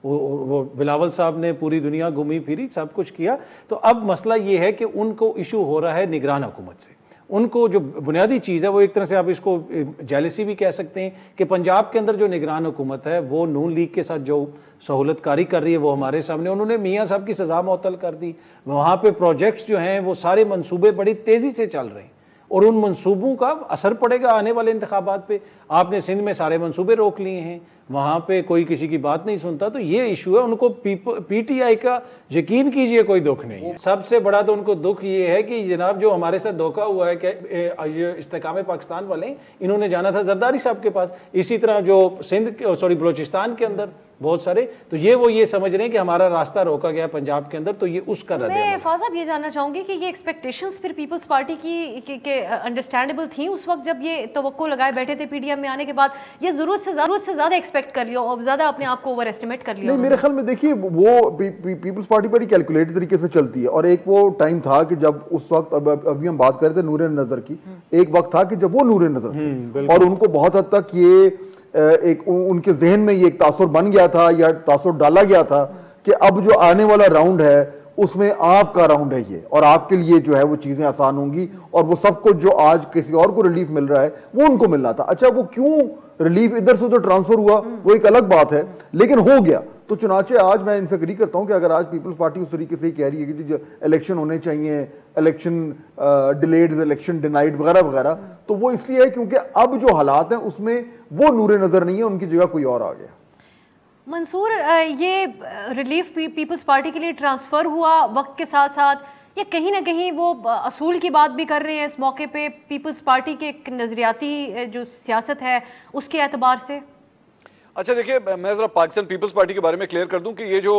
वो बिलावल साहब ने पूरी दुनिया घूमी फिरी, सब कुछ किया। तो अब मसला ये है कि उनको इशू हो रहा है निगरान हुकूमत से। उनको जो बुनियादी चीज़ है वो एक तरह से आप इसको जेलसी भी कह सकते हैं कि पंजाब के अंदर जो निगरान हुकूमत है वो नून लीग के साथ जो सहूलतकारी कर रही है वो हमारे सामने, उन्होंने मियाँ साहब की सज़ा मुअत्तल कर दी। वहाँ पे प्रोजेक्ट्स जो हैं वो सारे मंसूबे बड़ी तेज़ी से चल रहे हैं और उन मंसूबों का असर पड़ेगा आने वाले इंतखाबात पे। आपने सिंध में सारे मंसूबे रोक लिए हैं, वहाँ पे कोई किसी की बात नहीं सुनता। तो ये इशू है। उनको पीटीआई का यकीन कीजिए कोई दुख नहीं है। सबसे बड़ा तो उनको दुख ये है कि जनाब जो हमारे साथ धोखा हुआ है कि इस्तेकाम पाकिस्तान वाले, इन्होंने जाना था जरदारी साहब के पास, इसी तरह जो बलोचिस्तान के अंदर बहुत सारे, तो ये समझ रहे हैं कि हमारा रास्ता रोका गया पंजाब के अंदर, तो ये उसका मैं फाज़ साहब ये जानना चाहूंगी कि ये एक्सपेक्टेशंस फिर पीपल्स पार्टी की अंडरस्टैंडेबल थी उस वक्त जब ये तवक्को लगाए बैठे थे पीडीएम में आने के बाद, ये जरूरत से ज़्यादा एक्सपेक्ट कर लिया और ज़्यादा अपने आप को ओवर एस्टिमेट कर लिया? नहीं, मेरे ख्याल में देखिए वो पीपल्स पार्टी बड़ी कैलकुलेटेड तरीके से चलती है। और एक वो टाइम था कि जब उस वक्त अभी हम बात कर रहे थे नूर नजर की, एक वक्त था कि जब वो नूर नजर थे और उनको बहुत हद तक ये एक उनके जहन में ये एक तासुर बन गया था या तासुर डाला गया था कि अब जो आने वाला राउंड है उसमें आपका राउंड है ये, और आपके लिए जो है वो चीजें आसान होंगी और वो सब कुछ जो आज किसी और को रिलीफ मिल रहा है वो उनको मिलना था। अच्छा, वो क्यों रिलीफ इधर से उधर ट्रांसफर हुआ वो एक अलग बात है, लेकिन हो गया। तो चुनाचे आज मैं इनसे एग्री करता हूं कि अगर आज पीपल्स पार्टी उस तरीके से ही कह रही है कि जो इलेक्शन होने चाहिए, इलेक्शन डिलेड, इलेक्शन डिनाइड वगैरह वगैरह, तो वो इसलिए है क्योंकि अब जो हालात हैं उसमें वो नूरे नजर नहीं है, उनकी जगह कोई और आ गया। मंसूर, ये रिलीफ पीपल्स पार्टी के लिए ट्रांसफर हुआ वक्त के साथ साथ, या कहीं ना कहीं वो असूल की बात भी कर रहे हैं इस मौके पे पीपल्स पार्टी के एक नजरियाती जो सियासत है उसके एतबार से? अच्छा देखिए, मैं जरा पाकिस्तान पीपल्स पार्टी के बारे में क्लियर कर दूं कि ये जो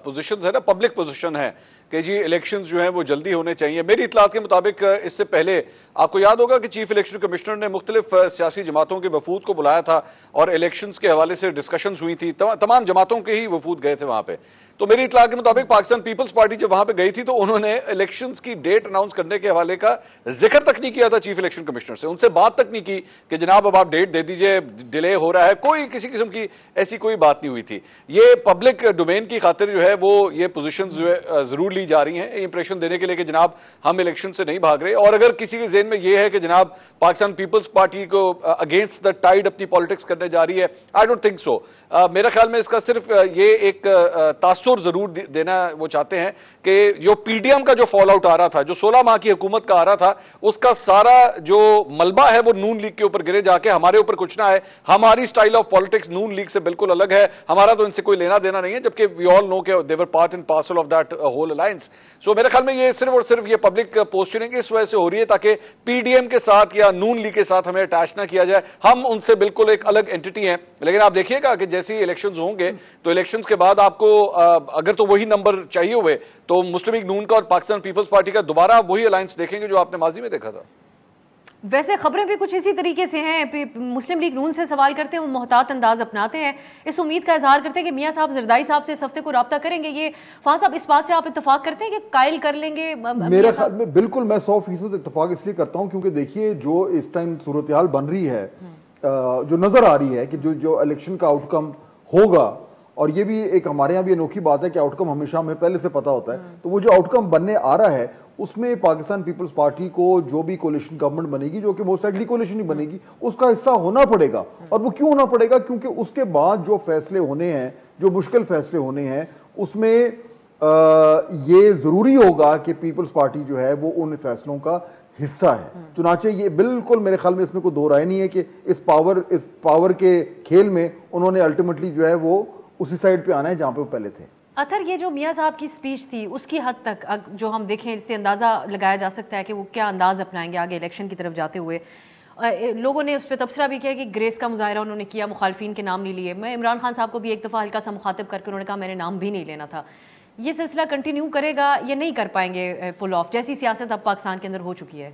पोजीशंस है ना, पब्लिक पोजीशन है कि जी इलेक्शंस जो हैं वो जल्दी होने चाहिए। मेरी इतलात के मुताबिक इससे पहले आपको याद होगा कि चीफ इलेक्शन कमिश्नर ने मुख्तलिफ सियासी जमातों के वफूद को बुलाया था और इलेक्शंस के हवाले से डिस्कशंस हुई थी। तमाम जमातों के ही वफूद गए थे वहां पे। तो मेरी इतलात के मुताबिक पाकिस्तान पीपल्स पार्टी जब वहां पे गई थी तो उन्होंने इलेक्शंस की डेट अनाउंस करने के हवाले का जिक्र तक नहीं किया था चीफ इलेक्शन कमिश्नर से, उनसे बात तक नहीं की कि जनाब अब आप डेट दे दीजिए, डिले हो रहा है, कोई किसी किस्म की ऐसी कोई बात नहीं हुई थी। ये पब्लिक डोमेन की खातिर जो है वो ये पोजीशंस जो है जरूर ली जा रही हैं, इंप्रेशन देने के लिए कि जनाब हम इलेक्शन से नहीं भाग रहे। और अगर किसी के ज़हन में ये है कि जनाब पाकिस्तान पीपल्स पार्टी को अगेंस्ट द टाइड अपनी पॉलिटिक्स करने जा रही है, आई डोंट थिंक सो। मेरा ख्याल में इसका सिर्फ ये एक तासुर जरूर देना वो चाहते हैं कि जो पीडीएम का जो फॉल आउट आ रहा था, जो 16 माह की हुकूमत का आ रहा था, उसका सारा जो मलबा है वो नून लीग के ऊपर गिरे जाके हमारे ऊपर कुछ ना है। हमारी style of politics Noon league से बिल्कुल अलग है, हमारा तो इनसे कोई लेना देना नहीं है, जबकि वी ऑल नो के they were part and parcel of that whole alliance. So मेरे ख्याल में ये सिर्फ और सिर्फ ये पब्लिक पोस्चरिंग इस वजह से हो रही है ताकि पीडीएम के साथ या नून लीग के साथ हमें अटैच ना किया जाए, हम उनसे बिल्कुल एक अलग एंटिटी हैं। लेकिन आप देखिएगा कि जैसे ही इलेक्शंस होंगे तो इलेक्शंस के बाद आपको अगर तो वही नंबर चाहिए हुए तो मुस्लिम लीग नून का और पाकिस्तान पीपल्स पार्टी का दोबारा वही अलायंस देखेंगे जो आपने माजी में देखा था। वैसे खबरें भी कुछ इसी तरीके से हैं, मुस्लिम लीग नून से सवाल करते हैं, वो मोहतात अंदाज अपनाते हैं, इस उम्मीद का इजहार करते हैं कि मियां साहब जरदारी साहब से इस हफ्ते को रब्ता करेंगे। ये फाज साहब, इस बात से आप इत्तेफाक करते हैं कि कायल कर लेंगे? मेरे ख्याल में बिल्कुल मैं 100% इत्तेफाक इसलिए करता हूं क्योंकि देखिए जो इस टाइम सूरत हाल बन रही है, जो नजर आ रही है कि जो इलेक्शन का आउटकम होगा, और ये भी एक हमारे यहाँ भी अनोखी बात है कि आउटकम हमेशा हमें पहले से पता होता है, तो वो जो आउटकम बनने आ रहा है उसमें पाकिस्तान पीपल्स पार्टी को जो भी कोलिशन गवर्नमेंट बनेगी, जो कि मोस्ट लाइकली कोलिशन ही बनेगी, उसका हिस्सा होना पड़ेगा। और वो क्यों होना पड़ेगा? क्योंकि उसके बाद जो फैसले होने हैं, जो मुश्किल फैसले होने हैं, उसमें ये जरूरी होगा कि पीपल्स पार्टी जो है वो उन फैसलों का हिस्सा है। चुनाचे ये बिल्कुल मेरे ख्याल में इसमें कोई दो राय नहीं है कि इस पावर के खेल में उन्होंने अल्टीमेटली जो है वो उसी साइड पे आना है जहां पे वो पहले थे। अतर, ये जो मियां साहब की स्पीच थी उसकी हद तक जो हम देखें, इससे अंदाज़ा लगाया जा सकता है कि वो क्या अंदाज अपनाएंगे आगे इलेक्शन की तरफ जाते हुए। लोगों ने उस पर तबसरा भी किया कि ग्रेस का मुजाहरा उन्होंने किया, मुखालफिन के नाम नहीं लिए। मैं इमरान खान साहब को भी एक दफ़ा हल्का सा मुखातिब करके उन्होंने कहा मैंने नाम भी नहीं लेना था। ये सिलसिला कंटिन्यू करेगा या नहीं कर पाएंगे पुल ऑफ, जैसी सियासत अब पाकिस्तान के अंदर हो चुकी है?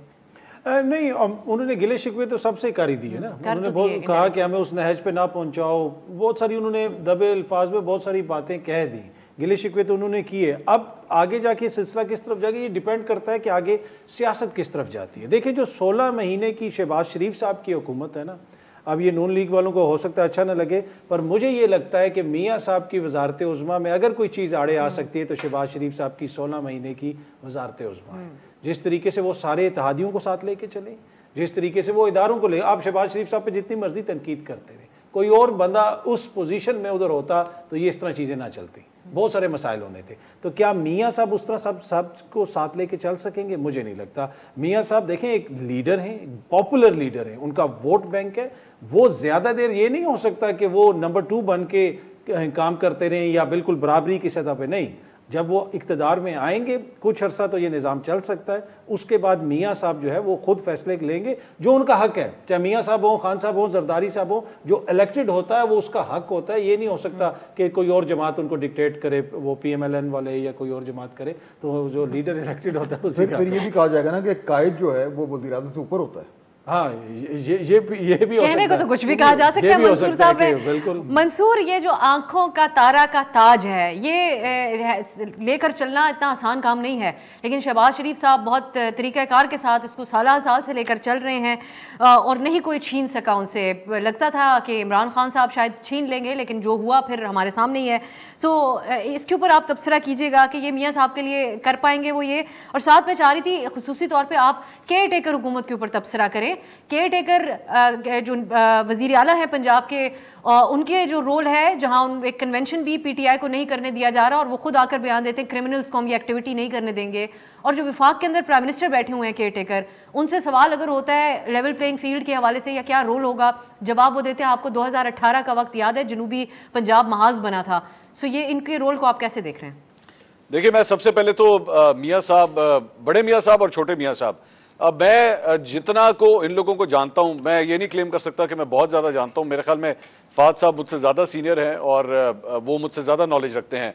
नहीं, उन्होंने गिले शिकवे तो सबसे कर ही दिए ना। उन्होंने कहा कि हमें उस नहज पे ना पहुंचाओ, बहुत सारी उन्होंने दबे अल्फाज में बहुत सारी बातें कह दी, गिले शिकवे तो उन्होंने किए। अब आगे जाके सिलसिला किस तरफ जाएगा ये डिपेंड करता है कि आगे सियासत किस तरफ जाती है। देखिए, जो 16 महीने की शहबाज शरीफ साहब की हुकूमत है ना, अब ये नून लीग वालों को हो सकता है अच्छा ना लगे, पर मुझे ये लगता है कि मियाँ साहब की वजारत उज़्मा में अगर कोई चीज़ आड़े आ सकती है तो शहबाज शरीफ साहब की 16 महीने की वजारत उज़्मा है। जिस तरीके से वो सारे इत्तेहादियों को साथ लेके चले, जिस तरीके से वो इदारों को ले, आप शहबाज शरीफ साहब पे जितनी मर्जी तनकीद करते रहे, कोई और बंदा उस पोजीशन में उधर होता तो ये इस तरह चीज़ें ना चलती, बहुत सारे मसाइल होने थे। तो क्या मियाँ साहब उस तरह सब को साथ लेके चल सकेंगे? मुझे नहीं लगता। मियाँ साहब देखें, एक लीडर हैं, पॉपुलर लीडर हैं, उनका वोट बैंक है। वो ज़्यादा देर ये नहीं हो सकता कि वो नंबर 2 बन के काम करते रहें या बिल्कुल बराबरी की सतह पे नहीं। जब वो इक़्तिदार में आएंगे कुछ अरसा तो ये निज़ाम चल सकता है, उसके बाद मियाँ साहब जो है वो खुद फैसले लेंगे जो उनका हक है। चाहे मियाँ साहब हो, खान साहब हो, जरदारी साहब हो, जो इलेक्टेड होता है वो उसका हक होता है। ये नहीं हो सकता कि कोई और जमात उनको डिक्टेट करे, वो PMLN वाले या कोई और जमात करे, तो जो लीडर इलेक्टेड होता है उसी का। फिर ये भी कहा जाएगा ना कि कायद जो है वो वज़ीर आज़म से ऊपर होता है। हाँ, ये भी कहने को तो कुछ भी कहा जा सकता है मंसूर साहब। बिल्कुल मंसूर, ये जो आंखों का तारा का ताज है, ये लेकर चलना इतना आसान काम नहीं है, लेकिन शहबाज शरीफ साहब बहुत तरीक़ाकार के साथ इसको साल से लेकर चल रहे हैं और नहीं कोई छीन सका उनसे। लगता था कि इमरान खान साहब शायद छीन लेंगे, लेकिन जो हुआ फिर हमारे सामने ही है। सो इसके ऊपर आप तबसरा कीजिएगा कि ये मियाँ साहब के लिए कर पाएंगे वो ये। और साथ में चाह रही थी खुसूसी तौर पर आप केयर टेकर हुकूमत के ऊपर तबसरा करें। केयर टेकर जो वजीर आला है पंजाब के, उनके जो रोल है, जहां एक कन्वेंशन भी PTI को नहीं करने दिया जा रहा और वो खुद आकर बयान देते हैं क्रिमिनल्स को हम ये एक्टिविटी नहीं करने देंगे। और जो विफाक के अंदर प्राइम मिनिस्टर बैठे हुए हैं केयर टेकर, उनसे सवाल अगर होता है लेवल प्लेइंग फील्ड के हवाले से या क्या रोल होगा, जवाब वो देते हैं आपको 2018 का वक्त याद है, जनूबी पंजाब महाज बना था। सो ये इनके रोल को आप कैसे देख रहे हैं? देखिए, मैं सबसे पहले तो मियाँ साहब, बड़े मियाँ साहब और छोटे मियाँ साहब, अब मैं जितना को इन लोगों को जानता हूं, मैं ये नहीं क्लेम कर सकता कि मैं बहुत ज़्यादा जानता हूं। मेरे ख्याल में फाद साहब मुझसे ज़्यादा सीनियर हैं और वो मुझसे ज़्यादा नॉलेज रखते हैं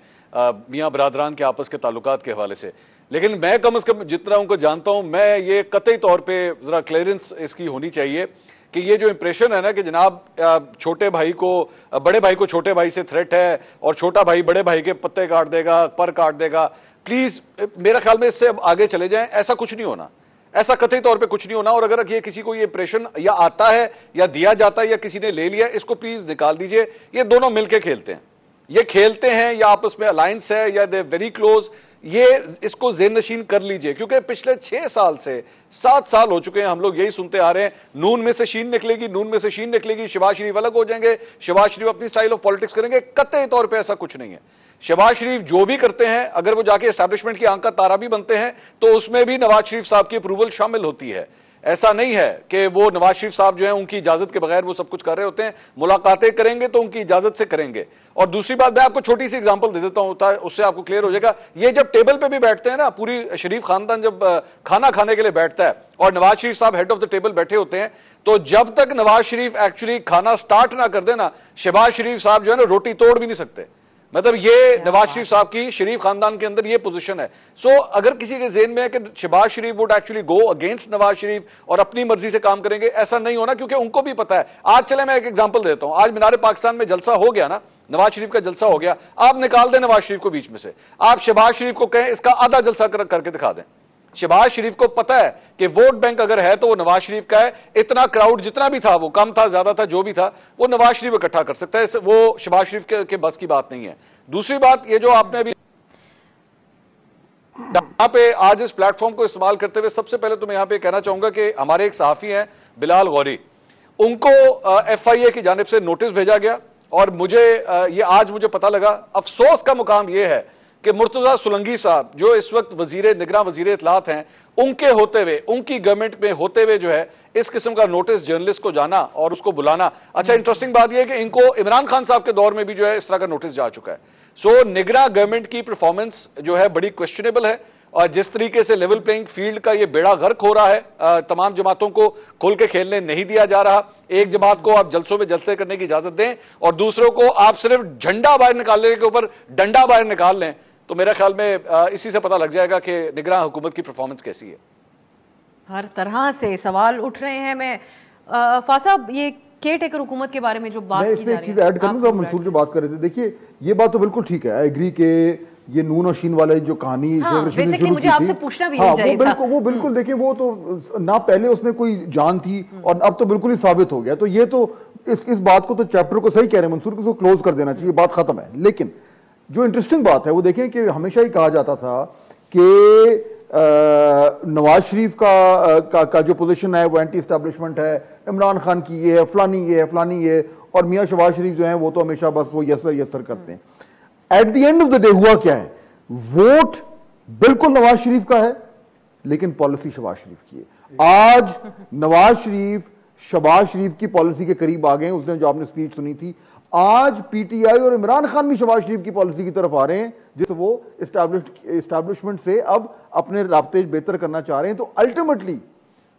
मियाँ बरादरान के आपस के ताल्लुकात के हवाले से। लेकिन मैं कम अज़ कम जितना उनको जानता हूं, मैं ये कतई तौर पर ज़रा क्लियरेंस इसकी होनी चाहिए कि ये जो इंप्रेशन है ना कि जनाब छोटे भाई को, बड़े भाई को छोटे भाई से थ्रेट है और छोटा भाई बड़े भाई के पत्ते काट देगा, पर काट देगा, प्लीज़ मेरे ख्याल में इससे अब आगे चले जाएं। ऐसा कुछ नहीं होना, ऐसा कतई तौर पे कुछ नहीं होना। और अगर ये किसी को ये इंप्रेशन या आता है या दिया जाता है या किसी ने ले लिया, इसको प्लीज निकाल दीजिए। ये दोनों मिलके खेलते हैं, ये खेलते हैं या आपस में अलायंस है या दे वेरी क्लोज, ये इसको ज़ेननशीन कर लीजिए। क्योंकि पिछले 6 साल से 7 साल हो चुके हैं, हम लोग यही सुनते आ रहे हैं, नून में से शीन निकलेगी, नून में से शीन निकलेगी, शहबाज शरीफ अलग हो जाएंगे, शहबाज शरीफ अपनी स्टाइल ऑफ पॉलिटिक्स करेंगे। कतई तौर पे ऐसा कुछ नहीं है। शहबाज शरीफ जो भी करते हैं, अगर वो जाके एस्टैब्लिशमेंट की आंख का तारा भी बनते हैं तो उसमें भी नवाज शरीफ साहब की अप्रूवल शामिल होती है। ऐसा नहीं है कि वो नवाज शरीफ साहब जो है उनकी इजाजत के बगैर वो सब कुछ कर रहे होते हैं। मुलाकातें करेंगे तो उनकी इजाजत से करेंगे। और दूसरी बात, मैं आपको छोटी सी एग्जांपल दे देता हूं, उससे आपको क्लियर हो जाएगा। ये जब टेबल पे भी बैठते हैं ना, पूरी शरीफ खानदान जब खाना खाने के लिए बैठता है और नवाज शरीफ साहब हेड ऑफ द टेबल बैठे होते हैं, तो जब तक नवाज शरीफ एक्चुअली खाना स्टार्ट ना कर देना, शहबाज शरीफ साहब जो है ना रोटी तोड़ भी नहीं सकते। मतलब ये नवाज शरीफ साहब की शरीफ खानदान के अंदर ये पोजीशन है। सो अगर किसी के ज़हन में है कि Shahbaz Sharif would actually go against Nawaz Sharif और अपनी मर्जी से काम करेंगे, ऐसा नहीं होना, क्योंकि उनको भी पता है। आज चले मैं एक एग्जांपल देता हूं, आज मीनार पाकिस्तान में जलसा हो गया ना, नवाज शरीफ का जलसा हो गया, आप निकाल दें नवाज शरीफ को बीच में से, आप शहबाज शरीफ को कहें इसका आधा जलसा करके दिखा दें। शहबाज शरीफ को पता है कि वोट बैंक अगर है तो वो नवाज शरीफ का है। इतना क्राउड जितना भी था, वो कम था ज्यादा था, जो भी था, वो नवाज शरीफ इकट्ठा कर सकता है। वो शहबाज शरीफ के बस की बात नहीं है। दूसरी बात, ये जो आपने अभी यहाँ पे आज इस प्लेटफॉर्म को इस्तेमाल करते हुए सबसे पहले तो मैं यहाँ पे कहना चाहूंगा कि हमारे एक सहाफी हैं बिलाल गौरी, उनको FIA की जानिब से नोटिस भेजा गया और मुझे ये आज मुझे पता लगा, अफसोस का मुकाम ये है कि मुर्तजा सुलंगी साहब जो इस वक्त निगरान वजीर इत्तलात हैं, उनके होते हुए, उनकी गवर्नमेंट में होते हुए जो है इस किस्म का नोटिस जर्नलिस्ट को जाना और उसको बुलाना। अच्छा, इंटरेस्टिंग बात यह है कि इनको इमरान खान साहब के दौर में भी जो है इस तरह का नोटिस जा चुका है। सो निगरान गवर्नमेंट की परफॉर्मेंस जो है बड़ी क्वेश्चनेबल है और जिस तरीके से लेवल प्लेइंग फील्ड का ये बेड़ा गर्क हो रहा है, तमाम जमातों को खुल के खेलने नहीं दिया जा रहा। एक जमात को आप जलसों में जलसे करने की इजाजत दें और दूसरों को आप सिर्फ झंडा बाहर निकालने के ऊपर डंडा बाहर निकाल लें, तो मेरे ख्याल में इसी से पता लग जाएगा कि निगरान हुकूमत की परफॉर्मेंस कैसी है। हर तरह से सवाल उठ रहे हैं। मैं फासाब, ये केयर टेकर हुकूमत के बारे में जो बात की जा रही है, मैं इसमें एक चीज ऐड करूं तो मंसूर जो बात कर रहे थे, देखिए ये बात तो बिल्कुल ठीक है, आई एग्री के ये नून और शीन वाले जो कहानी मुझे आपसे पूछना भी चाहिए था। वो बिल्कुल देखिए, वो तो ना पहले उसमें कोई जान थी और अब तो बिल्कुल ही साबित हो गया। तो ये तो इस बात को तो चैप्टर को सही कह रहे हैं मंसूर, को क्लोज कर देना चाहिए, बात खत्म है। लेकिन जो इंटरेस्टिंग बात है वो देखें कि हमेशा ही कहा जाता था कि नवाज शरीफ का जो पोजीशन है वो एंटी एस्टैब्लिशमेंट है, इमरान खान की ये है, फलानी ये है, फलानी ये, और मियां शहबाज शरीफ जो है वो तो हमेशा बस वो यस सर करते हैं। At the end of the day हुआ क्या है, वोट बिल्कुल नवाज शरीफ का है लेकिन पॉलिसी शहबाज शरीफ की है। आज नवाज शरीफ शहबाज शरीफ की पॉलिसी के करीब आ गए, उसने जो आपने स्पीच सुनी थी। आज PTI और इमरान खान भी शहबाज शरीफ की पॉलिसी की तरफ आ रहे हैं, जिससे वो एस्टैब्लिशमेंट से अब अपने राब्ते बेहतर करना चाह रहे हैं। तो ultimately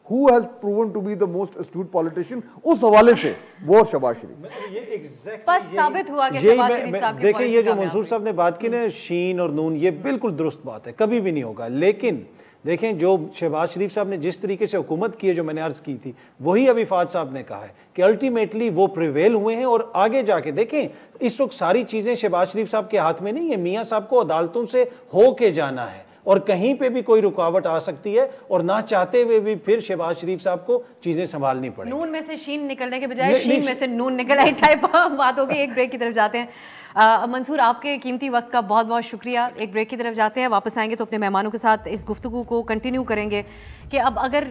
who has proven to be the most astute politician, उस हवाले से वो शहबाज शरीफ। ये exactly साबित हुआ कि शहबाज शरीफ साहब की देखिए, ये जो मंसूर साहब ने बात की ना, शीन और नून, ये बिल्कुल दुरुस्त बात है, कभी भी नहीं होगा। लेकिन देखें, जो शहबाज शरीफ साहब ने जिस तरीके से हुकूमत की है, जो मैंने अर्ज की थी, वही अभी फाद साहब ने कहा है कि अल्टीमेटली वो प्रिवेल हुए हैं। और आगे जाके देखें, इस वक्त सारी चीजें शहबाज शरीफ साहब के हाथ में नहीं है, मियां साहब को अदालतों से हो के जाना है और कहीं पे भी कोई रुकावट आ सकती है और ना चाहते हुए भी फिर शहबाज शरीफ साहब को चीजें संभालनी पड़ेगी। नून में से शीन निकलने के बजाय शीन में से नून निकल आई टाइप बात होगी। एक ब्रेक की तरफ जाते हैं। मंसूर, आपके कीमती वक्त का बहुत बहुत शुक्रिया। एक ब्रेक की तरफ जाते हैं, वापस आएंगे तो अपने मेहमानों के साथ इस गुफ्तगू को कंटिन्यू करेंगे कि अब अगर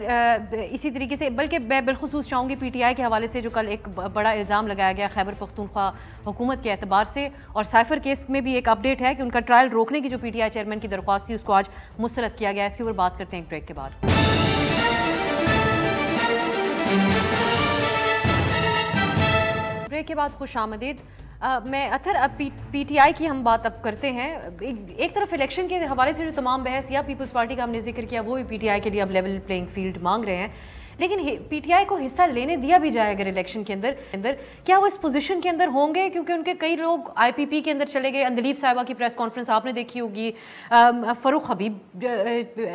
इसी तरीके से, बल्कि मैं बिलखुसूस चाहूँगी PTI के हवाले से जो कल एक बड़ा इल्ज़ाम लगाया गया खैबर पख्तूनख्वा हुकूमत के एतबार से, और साइफर केस में भी एक अपडेट है कि उनका ट्रायल रोकने की जो PTI चेयरमैन की दरख्वास्त थी उसको आज मुस्तरद किया गया। इसके ऊपर बात करते हैं एक ब्रेक के बाद। ब्रेक के बाद खुश आमदीद। मैं अथर, अब PTI की हम बात अब करते हैं। एक तरफ इलेक्शन के हवाले से जो तमाम बहस या पीपल्स पार्टी का हमने जिक्र किया, वो भी PTI के लिए अब लेवल प्लेइंग फील्ड मांग रहे हैं, लेकिन PTI को हिस्सा लेने दिया भी जाए अगर इलेक्शन के अंदर, क्या वो इस पोजीशन के अंदर होंगे? क्योंकि उनके कई लोग IPP के अंदर चले गए। अंदलीब साहिबा की प्रेस कॉन्फ्रेंस आपने देखी होगी, फ़रूख हबीब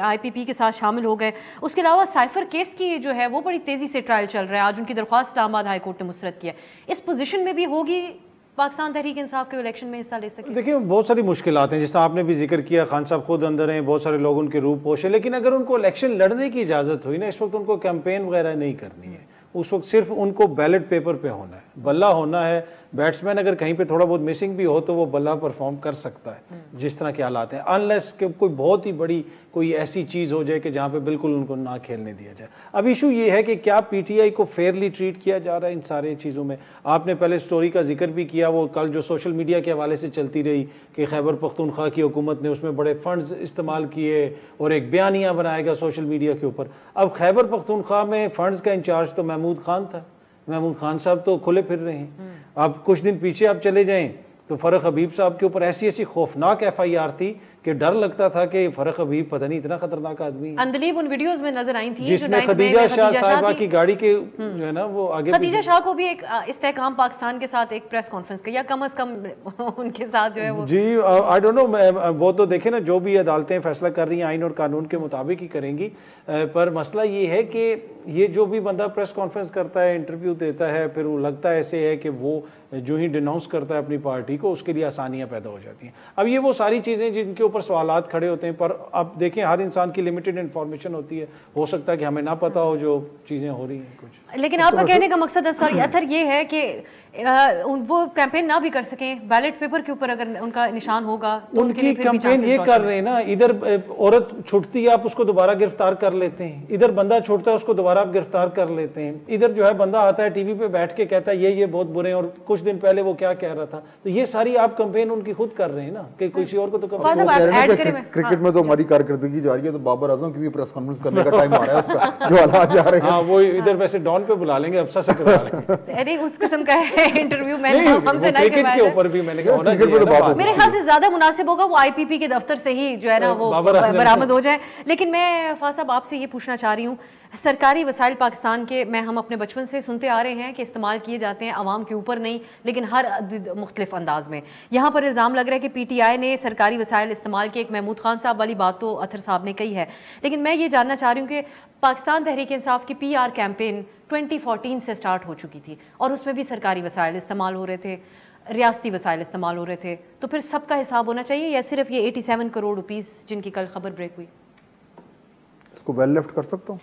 IPP के साथ शामिल हो गए। उसके अलावा साइफर केस की जो है वो बड़ी तेज़ी से ट्रायल चल रहा है, आज उनकी दरख्वास्त इस्लामाबाद हाई कोर्ट ने मुस्तरद किया। इस पोजीशन में भी होगी पाकिस्तान तहरीक इंसाफ के इलेक्शन में हिस्सा ले सके? देखिए, बहुत सारी मुश्किलात हैं, जिस तरह आपने भी जिक्र किया, खान साहब खुद अंदर हैं, बहुत सारे लोग उनके रूप पोश हैं, लेकिन अगर उनको इलेक्शन लड़ने की इजाज़त हुई ना, इस वक्त उनको कैंपेन वगैरह नहीं करनी है, उस वक्त सिर्फ उनको बैलेट पेपर पे होना है, बल्ला होना है। बैट्समैन अगर कहीं पे थोड़ा बहुत मिसिंग भी हो तो वो बल्ला परफॉर्म कर सकता है जिस तरह के हालात हैं, अनलेस कि कोई बहुत ही बड़ी कोई ऐसी चीज़ हो जाए कि जहाँ पे बिल्कुल उनको ना खेलने दिया जाए। अब इशू ये है कि क्या PTI को फेयरली ट्रीट किया जा रहा है इन सारे चीज़ों में। आपने पहले स्टोरी का जिक्र भी किया, वो कल जो सोशल मीडिया के हवाले से चलती रही कि खैबर पख्तूनख्वा की हुकूमत ने उसमें बड़े फंड्स इस्तेमाल किए और एक बयानिया बनाएगा सोशल मीडिया के ऊपर। अब खैबर पख्तूनख्वा में फ़ंड्स का इंचार्ज तो महमूद खान था, महमूद खान साहब तो खुले फिर रहे हैं। अब कुछ दिन पीछे आप चले जाएं तो फ़रख हबीब साहब के ऊपर ऐसी ऐसी खौफनाक FIR थी कि डर लगता था कि फ़रख हबीब पता नहीं इतना खतरनाक आदमी है। अंदलीब उन वीडियोस में नजर आई थी जिसमें खदीजा शाह साहिबा की गाड़ी के जो है ना वो आगे, खदीजा शाह को भी एक इस्तेहकाम पाकिस्तान के साथ एक प्रेस कॉन्फ्रेंस की, या कम से कम उनके साथ जो है वो, जी आई डोंट नो, वो तो देखे ना जो भी अदालतें फैसला कर रही हैं आइन और कानून के मुताबिक ही करेंगी। पर मसला ये है कि ये जो भी बंदा प्रेस कॉन्फ्रेंस करता है, इंटरव्यू देता है, फिर वो लगता है ऐसे है कि वो जो ही डिनाउंस करता है अपनी पार्टी को, उसके लिए आसानियां पैदा हो जाती हैं। अब ये वो सारी चीज़ें जिनके ऊपर सवालात खड़े होते हैं, पर अब देखें हर इंसान की लिमिटेड इन्फॉर्मेशन होती है, हो सकता है कि हमें ना पता हो जो चीज़ें हो रही हैं कुछ। लेकिन आपका कहने का मकसद सॉरी अथर ये है कि वो कैंपेन ना भी कर सकें, बैलेट पेपर के ऊपर अगर उनका निशान होगा तो उनके लिए फिर भी कैंपेन ये कर रहे हैं ना, इधर औरत छुटती है आप उसको दोबारा गिरफ्तार कर लेते हैं, इधर बंदा छुटता है उसको दोबारा आप गिरफ्तार कर लेते हैं, इधर जो है बंदा आता है टीवी पे बैठ के कहता है ये बहुत बुरे हैं, और कुछ दिन पहले वो क्या कह रहा था। तो ये सारी आप कैंपेन उनकी खुद कर रहे हैं ना, कि किसी और को तो क्रिकेट में तो हमारी कारकर्दगी जा रही है, तो बाबर आजम की भी प्रेस कॉन्फ्रेंस करने का टाइम आ रहा है उसका, जो हालात जा रहे हैं। हाँ, वो इधर वैसे डॉन पे बुला लेंगे, अफसा से बुला लेंगे। अरे उस किस्म का इंटरव्यू मैंने हमसे नहीं क्रिकेट के ऊपर भी मैंने कहा मेरे ख्याल से ज्यादा मुनासिब होगा वो आईपीपी के दफ्तर से ही जो है ना वो बरामद हो जाए। लेकिन मैं फाज साहब आपसे ये पूछना चाह रही हूँ, सरकारी वसाइल पाकिस्तान के हम अपने बचपन से सुनते आ रहे हैं कि इस्तेमाल किए जाते हैं आवाम के ऊपर नहीं, लेकिन हर मुख्तलिफ अंदाज में। यहाँ पर इल्ज़ाम लग रहा है कि पीटीआई ने सरकारी वसाइल इस्तेमाल किए। एक महमूद खान साहब वाली बात तो अथर साहब ने कही है, लेकिन मैं ये जानना चाह रही हूँ कि पाकिस्तान तहरीक इंसाफ की PR कैंपेन 2014 से स्टार्ट हो चुकी थी और उसमें भी सरकारी वसाइल इस्तेमाल हो रहे थे, रियासती वसाइल इस्तेमाल हो रहे थे, तो फिर सबका हिसाब होना चाहिए या सिर्फ ये 87 करोड़ रुपीस जिनकी कल खबर ब्रेक हुई? इसको वेल लेफ्ट कर सकता हूँ,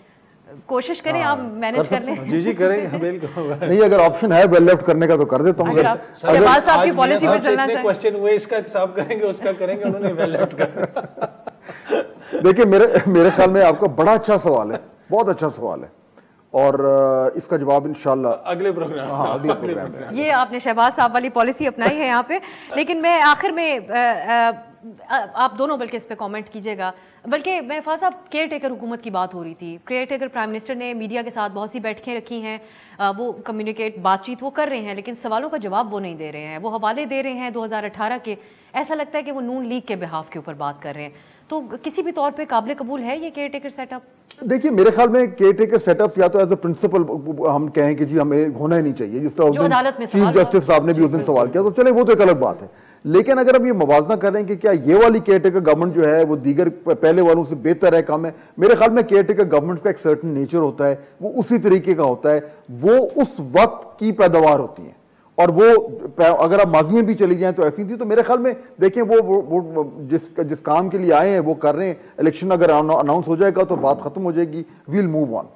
कोशिश करें आप मैनेज कर लें। जी करेंगे बिल्कुल। नहीं, अगर ऑप्शन है वेल लेफ्ट करने का तो कर देता हूँ। शहबाज साहब की पॉलिसी पे चलना चाहिए। क्वेश्चन हुए, इसका हिसाब करेंगे उसका करेंगे, उन्होंने वेल लेफ्ट कर। देखिए मेरे ख्याल में आपका बड़ा अच्छा सवाल है, बहुत अच्छा सवाल है, और इसका जवाब इंशाल्लाह अगले प्रोग्राम। हाँ, अगले प्रोग्राम में। ये आपने शहबाज साहब वाली पॉलिसी अपनाई है यहाँ पे। लेकिन मैं आखिर में आप दोनों बल्कि इस पे कमेंट कीजिएगा, बल्कि मैं फाज साहब केयर टेकर हुकूमत की बात हो रही थी, केयर टेकर प्राइम मिनिस्टर ने मीडिया के साथ बहुत सी बैठकें रखी हैं, वो कम्युनिकेट बातचीत वो कर रहे हैं, लेकिन सवालों का जवाब वो नहीं दे रहे हैं, वो हवाले दे रहे हैं 2018 के। ऐसा लगता है कि वो नून लीग के बिहाफ के ऊपर बात कर रहे हैं। तो किसी भी तौर पे काबिल कबूल है ये केयर टेकर सेटअप? देखिए मेरे ख्याल में केयर टेकर सेटअप या तो एज अ प्रिंसिपल हम कहें कि जी हमें होना ही नहीं चाहिए, जिस तरह चीफ जस्टिस साहब ने भी उस दिन सवाल किया, तो चले वो तो एक अलग बात है। लेकिन अगर हम ये मवाजना कर रहे हैं कि क्या ये वाली केयर टेकर गवर्नमेंट जो है वो दीगर पहले वालों से बेहतर है, कम है, मेरे ख्याल में केयर टेकर गवर्नमेंट का एक सर्टेन नेचर होता है, वो उसी तरीके का होता है, वो उस वक्त की पैदावार होती है, और वो अगर आप माजी में भी चली जाएं तो ऐसी थी। तो मेरे ख्याल में देखें वो जिस काम के लिए आए हैं वो कर रहे हैं। इलेक्शन अगर अनाउंस हो जाएगा तो बात खत्म हो जाएगी, वील मूव ऑन।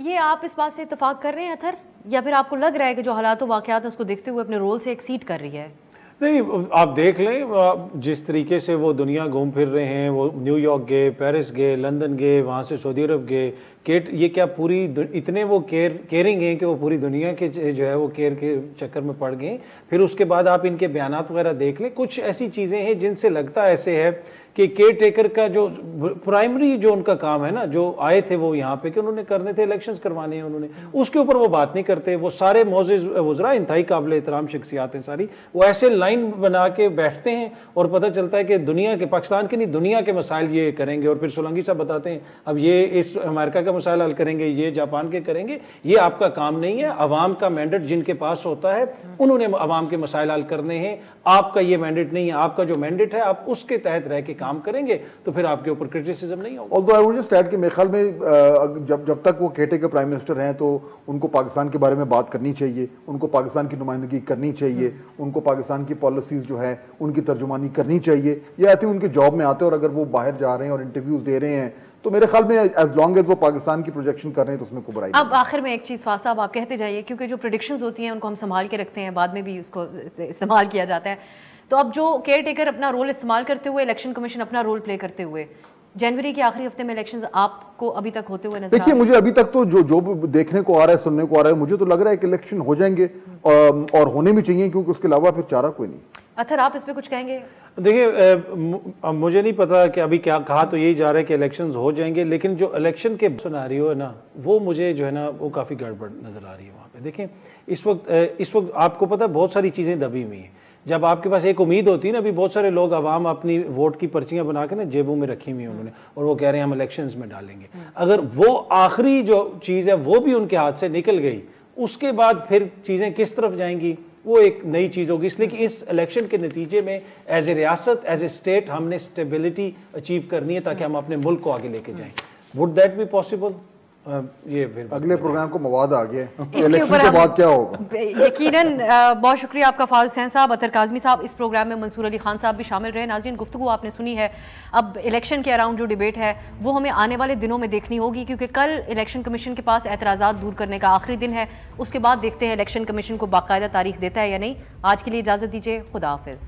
ये आप इस बात से इत्तेफाक कर रहे हैं अथर, या फिर आपको लग रहा है कि जो हालात वाकयात उसको देखते हुए अपने रोल से एक्सीड कर रही है? नहीं, आप देख लें जिस तरीके से वो दुनिया घूम फिर रहे हैं, वो न्यूयॉर्क गए, पेरिस गए, लंदन गए, वहाँ से सऊदी अरब गए, ये क्या पूरी इतने वो केयरिंग हैं कि वो पूरी दुनिया के जो है वो केयर के चक्कर में पड़ गए। फिर उसके बाद आप इनके बयानात वगैरह देख लें, कुछ ऐसी चीज़ें हैं जिनसे लगता ऐसे है कि केयर टेकर का जो प्राइमरी जो उनका काम है ना, जो आए थे वो यहाँ पे कि उन्होंने करने थे, इलेक्शंस करवाने हैं उन्होंने, उसके ऊपर वो बात नहीं करते। वो सारे मोअज़्ज़िज़ वज़रा इंतहाई काबिल एहतराम शख्सियात हैं सारी, वो ऐसे लाइन बना के बैठते हैं और पता चलता है कि दुनिया के, पाकिस्तान के नहीं दुनिया के मसाइल ये करेंगे, और फिर सोलंकी साहब बताते हैं अब ये इस अमेरिका का मसाइल हल करेंगे, ये जापान के करेंगे। ये आपका काम नहीं है। अवाम का मैंडेट जिनके पास होता है उन्होंने अवाम के मसाइल हल करने हैं, आपका ये मैंडेट नहीं है। आपका जो मैंडेट है आप उसके तहत रह के काम करेंगे तो फिर आपके ऊपर क्रिटिसिज्म नहीं होगा। Although I would just add कि मेरे ख्याल में जब तक वो केयर टेकर प्राइम मिनिस्टर हैं तो उनको पाकिस्तान के बारे में बात करनी चाहिए, उनको पाकिस्तान की नुमाइंदगी करनी चाहिए, उनको पाकिस्तान की पॉलिसीज जो है उनकी तर्जुमानी करनी चाहिए। ये आई थिंक उनके जॉब में आते हैं, और अगर वो बाहर जा रहे हैं और इंटरव्यूज दे रहे हैं तो मेरे ख्याल में एज लॉन्ग एज वो पाकिस्तान की प्रोजेक्शन कर रहे हैं तो उसमें कोई बुराई नहीं। अब आखिर में एक चीज़ फाज साहब आप कहते जाइए, क्योंकि जो प्रेडिक्शंस होती हैं उनको हम संभाल के रखते हैं, बाद में भी उसको इस्तेमाल किया जाता है। तो अब जो केयर टेकर अपना रोल इस्तेमाल करते हुए, इलेक्शन कमीशन अपना रोल प्ले करते हुए, जनवरी के आखिरी हफ्ते में इलेक्शंस आपको अभी तक होते हुए नजर? देखिए मुझे अभी तक तो जो देखने को आ रहा है, सुनने को आ रहा है, मुझे तो लग रहा है कि इलेक्शन हो जाएंगे और होने भी चाहिए, क्योंकि उसके अलावा फिर चारा कोई नहीं। अथर आप इस पे कुछ कहेंगे? देखिए मुझे नहीं पता कि अभी क्या कहा, तो यही जा रहा है कि इलेक्शंस हो जाएंगे, लेकिन जो इलेक्शन के सिनेरियो है ना वो मुझे जो है ना वो काफ़ी गड़बड़ नज़र आ रही है वहाँ पे। देखें इस वक्त आपको पता है बहुत सारी चीज़ें दबी हुई हैं। जब आपके पास एक उम्मीद होती है ना, अभी बहुत सारे लोग आवाम अपनी वोट की पर्चियां बना के ना जेबों में रखी हुई उन्होंने, और वो कह रहे हैं हम इलेक्शंस में डालेंगे। अगर वो आखिरी जो चीज़ है वो भी उनके हाथ से निकल गई, उसके बाद फिर चीज़ें किस तरफ जाएंगी वो एक नई चीज़ होगी। इसलिए कि इस इलेक्शन के नतीजे में एज ए रियासत, एज ए स्टेट हमने स्टेबिलिटी अचीव करनी है ताकि हम अपने मुल्क को आगे लेके जाएं। Would that be possible? ये फिर अगले प्रोग्राम को मवाद आ गया इसके इलेक्शन ऊपर के हम बाद क्या होगा। यकीनन बहुत शुक्रिया आपका फारूक हुसैन साहब, अतर काज़मी साहब। इस प्रोग्राम में मंसूर अली खान साहब भी शामिल रहे। नाज़रीन, गुफ्तगू आपने सुनी है। अब इलेक्शन के अराउंड जो डिबेट है वो हमें आने वाले दिनों में देखनी होगी, क्योंकि कल इलेक्शन कमीशन के पास एतराज़ात दूर करने का आखिरी दिन है। उसके बाद देखते हैं इलेक्शन कमीशन को बाकायदा तारीख देता है या नहीं। आज के लिए इजाज़त दीजिए, खुदा हाफिज़।